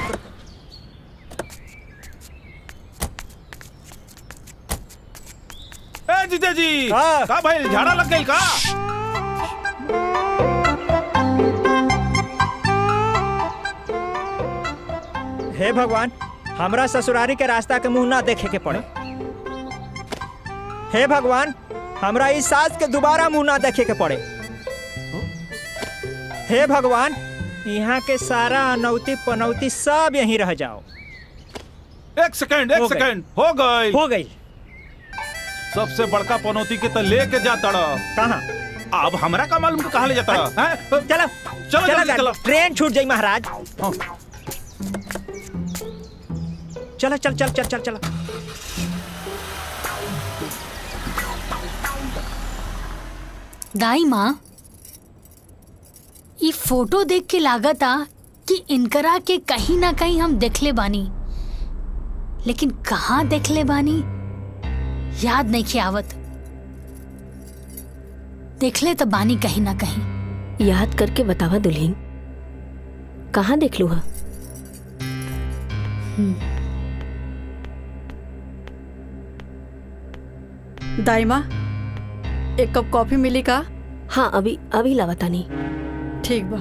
ए जीजा जी, का भाई झाड़ा लग गई का? हे भगवान, हमरा ससुरारी के रास्ता के मुंह ना देखे के पड़े। हे भगवान, हमरा इस सास के दोबारा मुंह ना देखे के पड़े। हे भगवान, यहाँ के सारा अनौती पनौती सब यहीं रह जाओ। एक सेकंड हो गई। सबसे बड़का पनौती के तो लेके जाता कहाँ? अब हमरा का मालूम कहाँ ले जाता? चलो चलो चलो, ट्रेन छूट जाई महाराज। चलो चल चल चल चल चलो। दाई माँ, ये फोटो देख के लागता कि इनकरा के कहीं ना कहीं हम देखले बानी, लेकिन कहाँ देखले बानी याद नहीं के आवत। देखले तो बानी कहीं ना कहीं। याद करके बतावा दुल्हन, कहाँ देख लू हा? दाई माँ, एक कप कॉफी मिली का? हाँ अभी लावता नहीं। ठीक बा।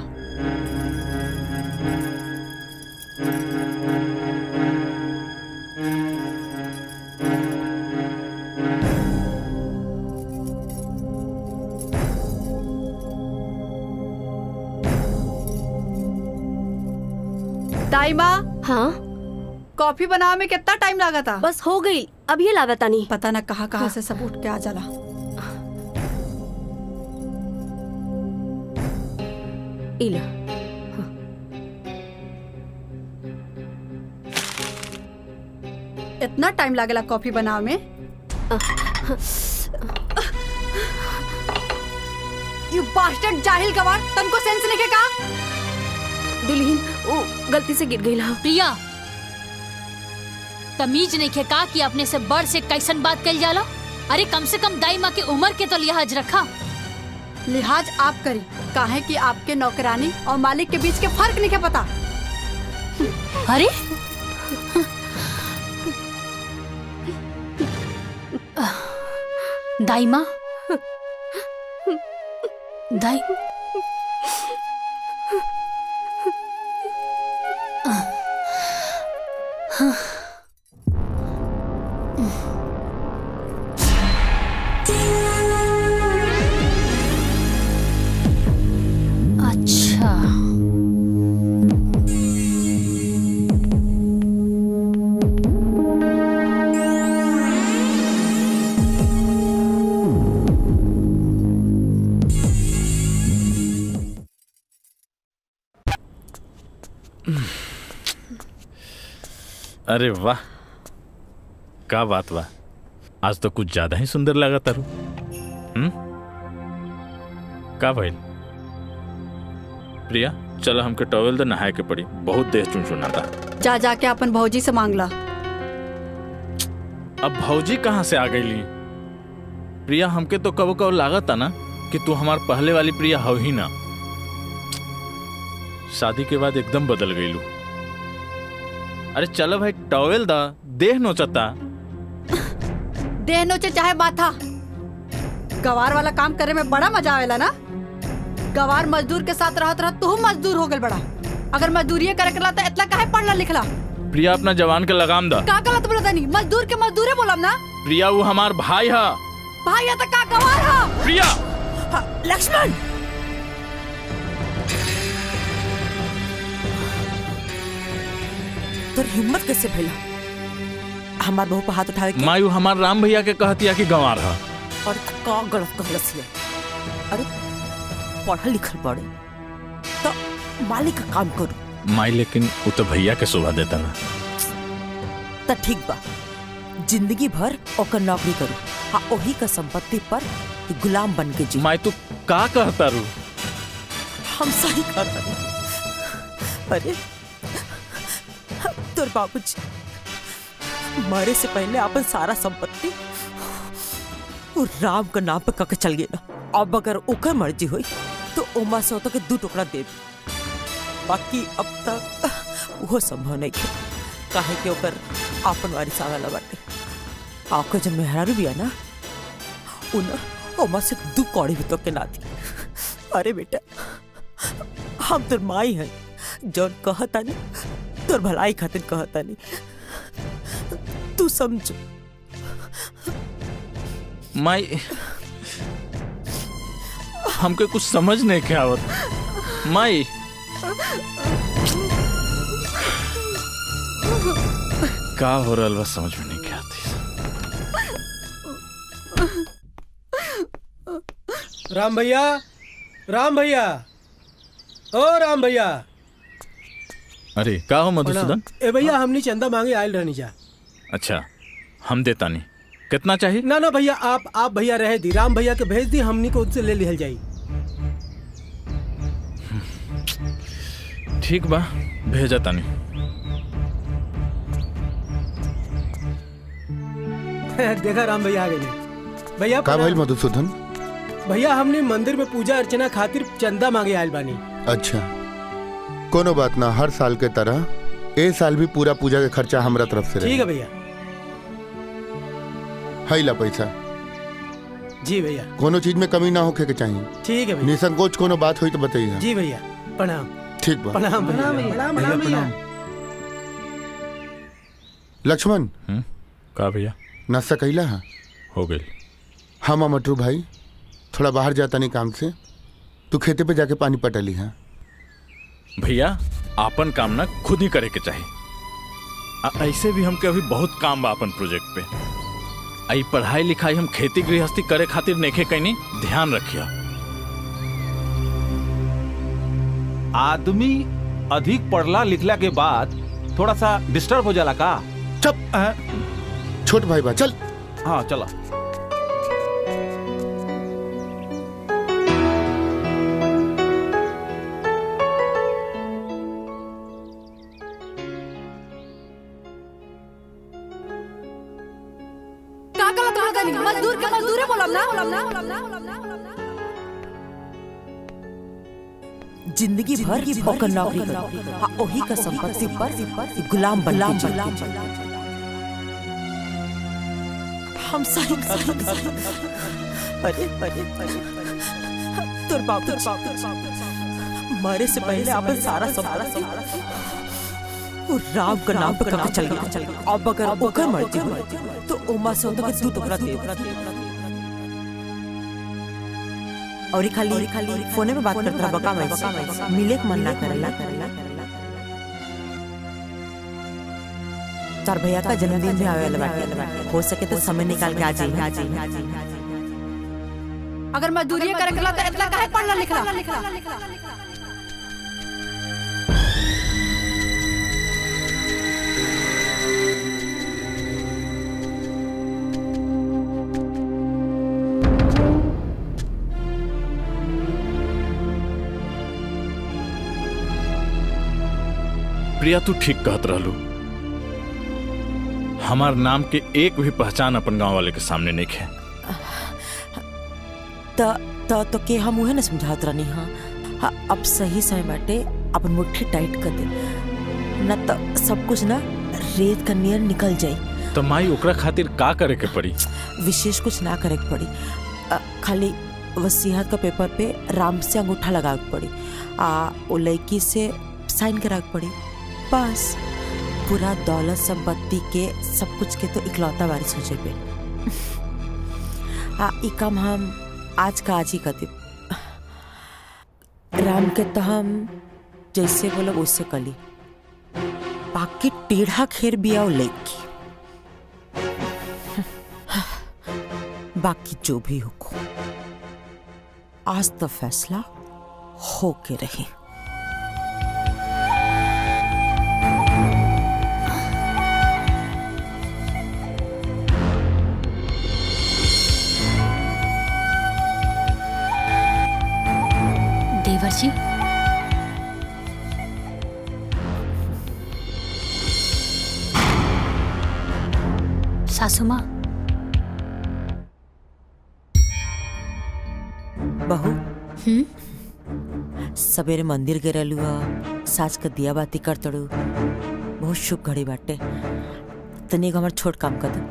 दाई माँ। हाँ कॉफी बनाने में कितना टाइम लगा था? बस हो गई, अब ये लागता नहीं। पता न कहाँ कहाँ से सब उठ के आ जाला। इला इतना टाइम लागेला कॉफी बनावे में? यू बास्टर्ड जाहिल गवार, तनको सेंस नहीं के का? दुल्हन वो गलती से गिर गई। प्रिया, तमीज नहीं के का कि अपने से बड़ से कैसन बात कल जाला? अरे कम से कम दाई माँ की उम्र के तो लिहाज रखा। लिहाज आप करी, काहे कि आपके नौकरानी और मालिक के बीच के फर्क नहीं के पता। अरे दाई माँ, दाई अच्छा, अरे वाह, का बात बा, आज तो कुछ ज्यादा ही सुंदर लगा तारू। का भइल? प्रिया चलो हमके टॉवेल दे, नहाए के पड़ी, बहुत देह चुनचुनाता। जा जाके अपन भौजी से मांग ला। अब भौजी कहाँ से आ गई? प्रिया हमके तो कबो कबो लागत ना कि तू हमार पहले वाली प्रिया हो ही ना। शादी के बाद एकदम बदल गईलू। अरे चलो भाई टॉवेल दा, देह नोचता। देह नोचे चाहे माथा, गवार वाला काम करे में बड़ा मजा आवेला ना। गवार मजदूर के साथ रहत रहत तू मजदूर हो गल बड़ा। अगर मजदूरी करे के लाता इतना काहे पढ़ला लिखला? प्रिया अपना जवान के लगाम दा। का गलत बोलता नहीं, मजदूर के मजदूरे बोलम ना। प्रिया वो हमार भाई है। भाई है तो का गवार है? प्रिया लक्ष्मण, तो हिम्मत कैसे भइला हमार बहू पर हाथ उठावे के? मायू हमार राम भैया के कहतिया कि गंवार है। और का गलत कहलस है? अरे पढ़ल लिखल पड़े तो मालिक का काम करू। माई लेकिन वो तो भैया के शोभा देता ना। तो ठीक बा, जिंदगी भर ओकर नौकरी करू, हाँ ओही का संपत्ति पर गुलाम बन के जी। माई तू का कहता रू? हम सही कहता नहीं। अरे तोर बाबूजी मरे से पहले अपन सारा संपत्ति वो राम का नाम पे कके चल गए ना। अब अगर ओकर मर्जी हुई तो ओमा से होता के 2 टुकड़ा दे, बाकी अब तक वो संभव नहीं है। काहे के ओकर आपन वारिस आवेला बाटे। आपका जब मेहरारू भी है ना, उन ओमा से 2 कौड़ी भी तो के ना दी। अरे बेटा, हम तोर माई है, जौन कहता नहीं तोर भलाई खातिर कहता नहीं, तू समझ। माई हमके कुछ समझ नहीं के आवत। माई का हो रहा बस समझ में नहीं के आती। राम भैया, राम भैया, ओ राम भैया। अरे का हो मधुसूदन? ए भैया हमनी चंदा मांगे आयल रहनी जा। अच्छा हम देता नहीं, कितना चाहिए? ना ना भैया, आप भैया रह दी, राम भैया के भेज दी, हमनी को उससे ले लिहल जाई। ठीक बा, भेजा तानी। देखा राम भैया आ गए। भैया का भइल मधुसूदन? भैया हमने मंदिर में पूजा अर्चना खातिर चंदा मांगे आयल बानी। अच्छा कोनो बात ना, हर साल के तरह ए साल भी पूरा पूजा के खर्चा हमरा तरफ से ठीक है भैया। है ला पैसा। जी भैया। कोनो चीज में कमी ना होखे के चाहिए। ठीक है भैया। निसंकोच कोनो बात हुई तो बताइए। जी भैया। प्रणाम। ठीक बा। प्रणाम भैया। लक्ष्मण का भैया नाश्ता कैला है? हो गई। हाँ मटरू भाई, थोड़ा बाहर जाता नहीं काम से, तू खेते पे जाके पानी पटा ली है। भैया आपन काम ना खुद ही करे के चाहिए। ऐसे भी हमके अभी बहुत काम बा अपन प्रोजेक्ट पे। आई पढ़ाई लिखाई हम खेती गृहस्थी करे खातिर नेखे कहीं ध्यान रखिया। आदमी अधिक पढ़ला लिखला के बाद थोड़ा सा डिस्टर्ब हो जाला का? चुप। छोट भाई बा चल। हाँ चला। जिंदगी भर की ओकर नौकरी करो, हाँ ओही का संपत्ति पर गुलाम बन के हम सही अरे तोर बाप मरे से पहले अपन सारा संपत्ति राम का नाम पे कब चल गया। अब अगर ओकर मर्जी हो तो उमा से तो तू टुकड़ा दे और खाली फोने में बात करता बका मैं मिले मन ना करला। तार भैया का जन्मदिन भी आवे वाला बाटे, हो सके तो समय निकाल के आ जाइए। अगर मजदूरी करे तो इतना काहे पढ़ना लिखला? प्रिया तू ठीक कहत रहलू। हमार नाम के एक भी पहचान अपन गांव वाले के सामने नहीं है। तो के हम उहे न समझात रहनी। हाँ अब सही समय बाटे अपन मुट्ठी टाइट कर दे, न तो सब कुछ ना रेत का नियर निकल जाई। तो माई ओकरा खातिर का करे के पड़ी? विशेष कुछ ना करे के पड़ी, खाली वसीयत का पेपर पे राम से अंगूठा लगावे के पड़ी, वो लड़की से साइन करावे के पड़ी। बस पूरा दौलत संपत्ति के सब कुछ के तो इकलौता वारिस हो जाए। ई काम हम आज का आज ही कर दे। राम के तो हम जैसे बोलो वैसे कली, बाकी टेढ़ा खेर बिया लड़की, बाकी जो भी हो आज तो फैसला हो के रहे। देवर जी, सासू माँ, बहू सवेरे मंदिर गए रहलू, साज का दिया बाती कर तड़ू, बहुत शुभ घड़ी बाटे। तनिक हमार छोट काम कर दो,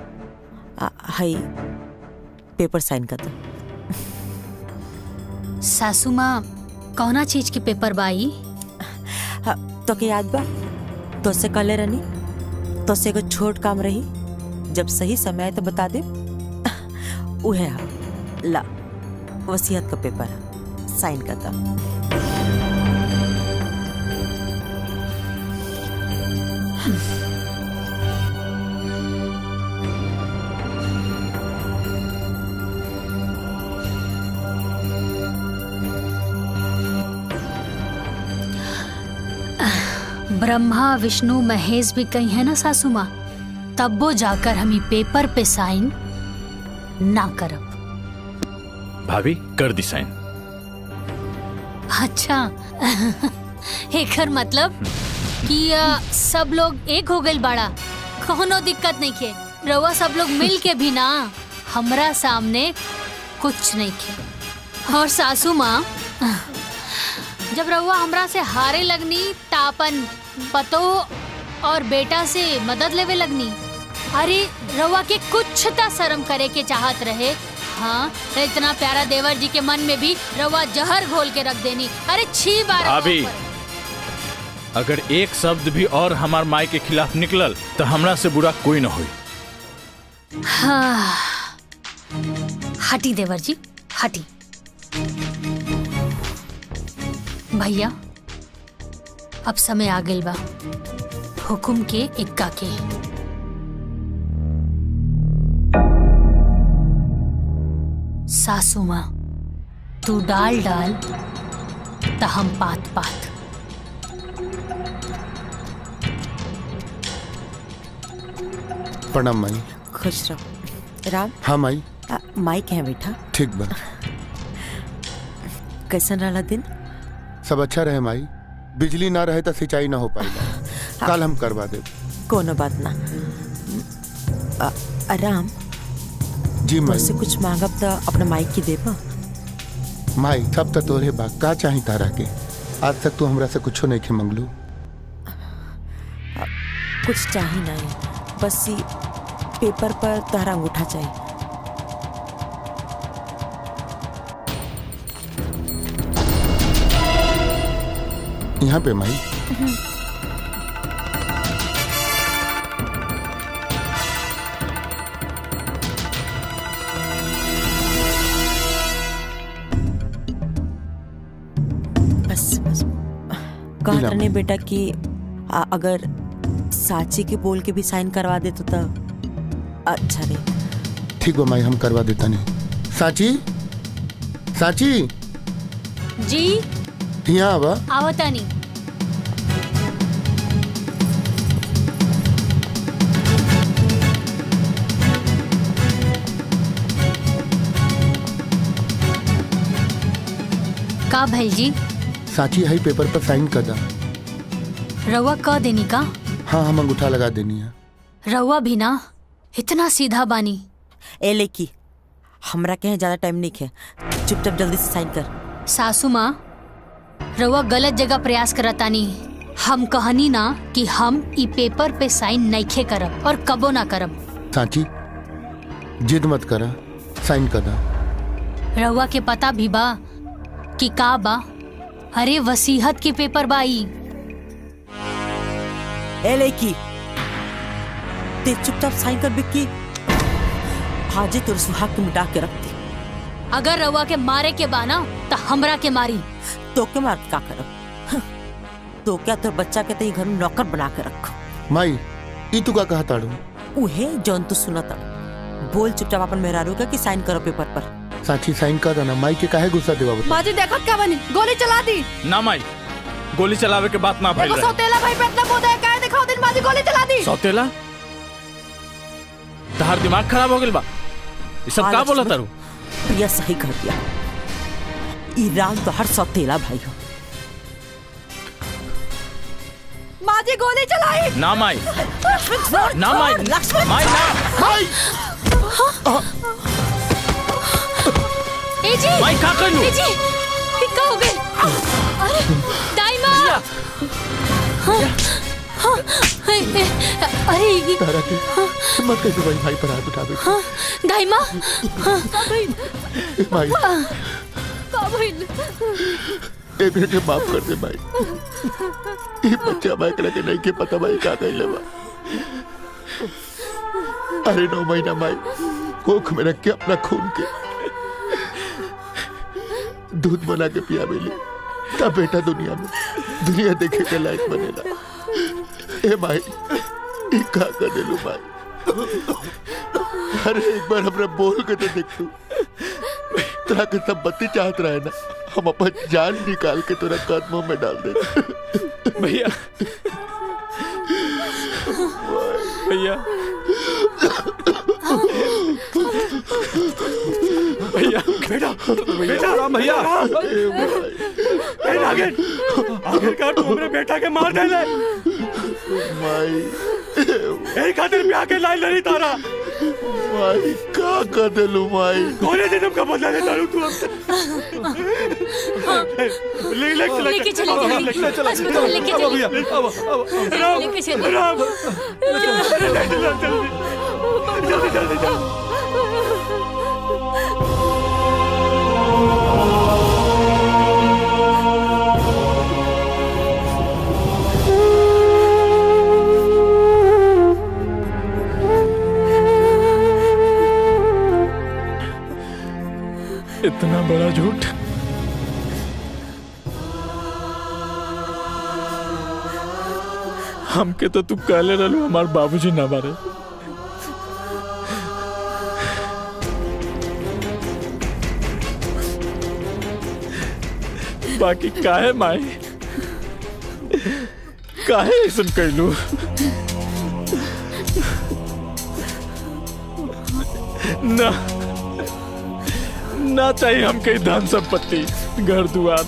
हाई पेपर साइन कर दो। सासू माँ कौना चीज के पेपर बाई? तो के याद बा तो से कले रहनी, तो से को छोट काम रही, जब सही समय आए तो बता दे। उहे ला वसीयत का पेपर साइन करता। ब्रह्मा विष्णु महेश भी कही है ना सासू माँ, तब वो जाकर हम पेपर पे साइन ना करब। भाभी कर दी साइन। अच्छा एकर मतलब कि सब लोग एक हो गए बाड़ा, कोनो दिक्कत नहीं के। रउआ सब लोग मिल के भी ना हमरा सामने कुछ नहीं के। और सासू माँ जब रउआ हमरा से हारे लगनी तापन पतो और बेटा से मदद लेवे लगनी। अरे रउआ के कुछ ता शर्म करे के चाहत रहे, हाँ इतना प्यारा देवर जी के मन में भी रवा जहर घोल के रख देनी। अरे छी बार अभी अगर एक शब्द भी और हमार माई के खिलाफ निकलल तो हमरा से बुरा कोई न होई। हाँ हटी देवर जी हटी। भैया अब समय आ गइल बा हुकुम के इक्का के। सासू माँ तू डाल डाल त हम पात पात। प्रणाम माई। खुश रहो। राम। हाँ माई। माई कहाँ बेटा? ठीक बा। कैसन रहा दिन? सब अच्छा रहे माई। बिजली ना रहे तो सिंचाई ना हो पाएगा। कल हम करवा दे। कोनो बात ना। राम जी माई। से कुछ मांगब तो अपने माई की देबा। माई सब तो तोरे बा का चाही तारा के। आज तक तू हमरा से कुछो नहीं के मंगलू। कुछ चाही नहीं, बस ये पेपर पर तारा अंगूठा चाहिए। यहाँ पे माई। बस बस कहा ने बेटा कि अगर साची के बोल के भी साइन करवा दे तो अच्छा नहीं। ठीक बा माई हम करवा देता नहीं। साची साची जी यहाँ आवा। आवता नहीं। का भाई जी? साची है पेपर पर साइन कर दा। रवा का देनी का? हाँ हम अंगूठा लगा देनी है। रवा भी ना इतना सीधा बानी। ए लेकी हमरा के ज्यादा टाइम नहीं है, चुपचाप जल्दी से साइन कर। सासू माँ रवा गलत जगह प्रयास करतानी। हम कहनी ना कि हम ई पेपर पे साइन नइखे करब और कबो ना करब। साची जिद मत करा, साइन कर दा। रवा के पता भी बा कि का बा? अरे वसीहत के पेपर बाई। ए लेकी ते चुपचाप साइन कर बिक्की। हाजे तोर सुहाग के मिटा के रखती। अगर रवा के मारे के बाना तो हमरा के मारी। तो के मार के का करब? तो क्या तोर बच्चा के तई घर में नौकर बना के रखो। माई ई तू का कहा ताड़ू? उहे जौन तू सुनता। बोल चुपचाप अपन मेहरारू का कि साइन करो पेपर पर। साची साइन कर देना। माई के काहे गुस्सा देवा बता? माजी देखत क्या बनी? गोली चला दी। ना माई गोली चलावे के बात ना भइल देखो सौतेला भाई पे इतना बोधा है काहे दिखाओ दिन माजी गोली चला दी। सौतेला तहार दिमाग खराब हो गेल बा। ये सब का बोला तारू? प्रिया सही कर दिया। ईरान तो हर सौतेला भाई हो। माजी गोली चलाई। ना माई ना माई माई ना माई। ए जी माई का करू? ए जी क्या हो गए? अरे दाई माँ। अरे तारा के मत कैसे भाई पर हाथ उठा बेटा। दाई माँ। माई ए बेटे माफ कर दे भाई। ये बच्चा भाई के नहीं के पता भाई का कहले बा। अरे 9 महीना माई कोख में रख के अपना खून के दूध बना के पिया बेली तब बेटा दुनिया देखे के लायक बनेला। ए माई ई का कर देलू माई। अरे एक बार हमरा बोल के तो देख तू। तेरा के सब बत्ती चाहत रहे ना, हम अपन जान निकाल के तेरा कदमों में डाल दे। भैया भैया भैया बेटा बेटा राम भैया आखिरकार तू हमरे बेटा के मार देले। माई ए खातिर ब्याह के लाइन नहीं तारा। माई का कर देलू माई? कोने जन्म का बदला ले तारू तू हमसे। लेके चलो अस्पताल लेके चलो भैया अब लेके चलो राम जल्दी जल्दी झूठ। हमके तो तू कहले रहलू हमार बाबूजी ना मारे। बाकी काहे माई, काहे ऐसन कैलू? ना ना चाहिए हमके धन संपत्ति, घर दुआर।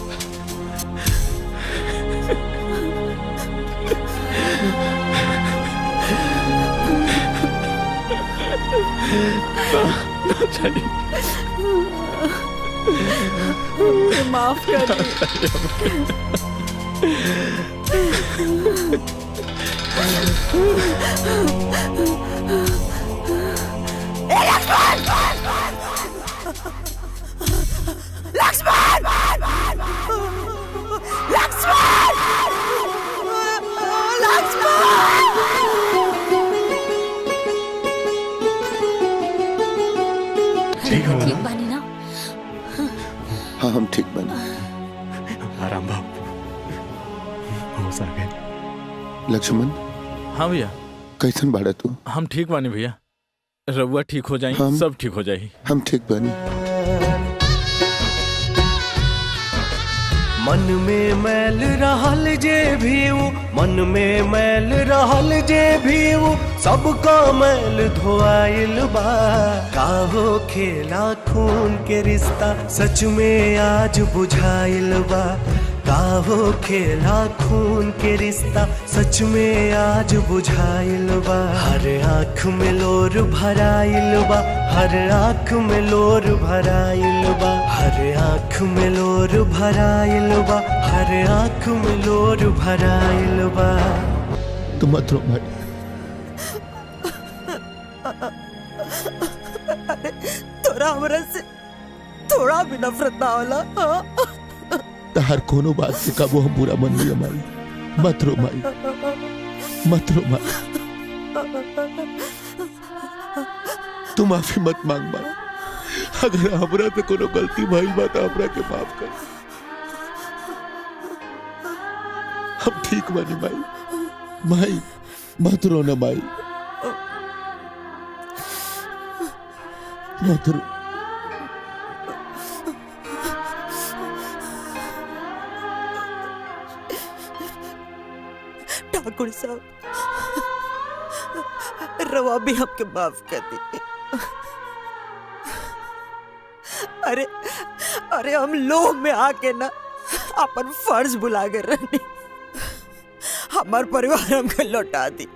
ना चाहिए। माफ कर लक्ष्मण! ठीक बानी ना? हाँ हम ठीक बने। आराम बाबू, होश आ गए। लक्ष्मण। हाँ भैया। कैसन बाड़ा तू? हम ठीक बानी भैया, रउआ ठीक हो जाई, सब ठीक हो जाई। हम ठीक बानी। मन में मैल रहल जे भी वो, मन में मैल रहल जे भी वो, सबका मैल धोआइल बा। काहो खेला खून के रिश्ता सच में आज बुझाइल बा। काहो खेला खून के रिश्ता सच में आज बुझाइल बा। हर आँख में लोर भराइल बा, हर आँख में लोर भराइल बा, हर आँख में लोर भराइल बा, हर आँख में लोर भराइल बा। तुम मत रो भाई। अरे तोरा हमरा से थोड़ा भी नफरत ना होला? हर कोनो बात से कबो हम बुरा मन लिया माई। मत रो माई, मत रो माई। तू माफी मत मांग माई। अगर हमरा से कोनो गलती भइल बा तो हमरा के माफ कर। हम ठीक बानी माई। माई मत रो ना माई, मत रो। ठाकुर साहब, रवा भी हमके माफ कर दी। अरे अरे हम लोग में आके ना अपन फर्ज भुला गए रहनी। हमार परिवार हमके लौटा दी,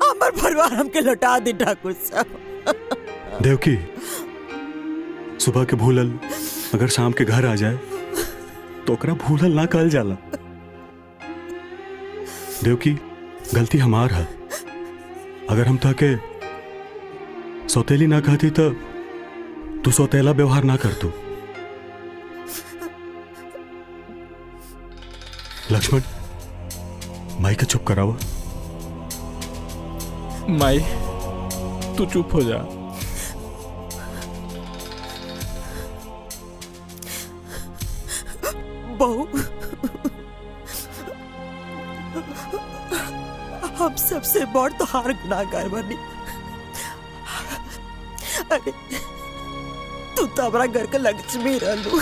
हमार परिवार हमके लौटा दी ठाकुर साहब। देवकी, सुबह के भूलल अगर शाम के घर आ जाए तो ओकरा भूलल ना कहल जाला। देवकी, गलती हमार है। अगर हम ताके सौतेली ना कहती तो तू सौतेला व्यवहार ना कर तू। लक्ष्मण, माई का चुप करावा। माई तू चुप हो जा। बहू, हम सबसे बड़ तो हार गुनाहगार बनी। अरे तू तो हमारा घर का लक्ष्मी रहलू,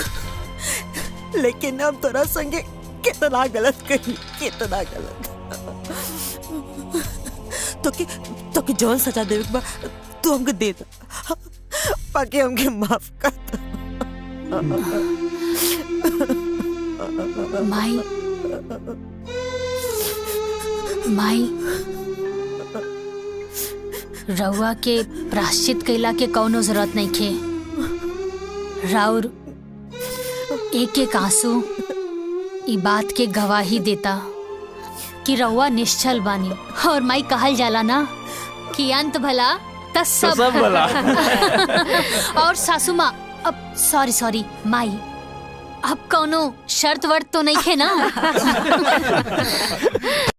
लेकिन हम तोरा संगे कितना गलत कही, कितना गलत। तो कि जौन सजा देवे बा तू हमके दे दा, बाकी हमके माफ कर दा। माई, माई, रउआ के प्राश्चित कैला के कौनो जरूरत नहीं खे। राउर एक एक आंसू ई बात के गवाही देता कि रउआ निश्चल बानी। और माई कहल जाला ना कि अंत भला त सब भला। और सासू माँ, अब सॉरी माई, अब कौनो शर्त वर्त तो नहीं खे ना?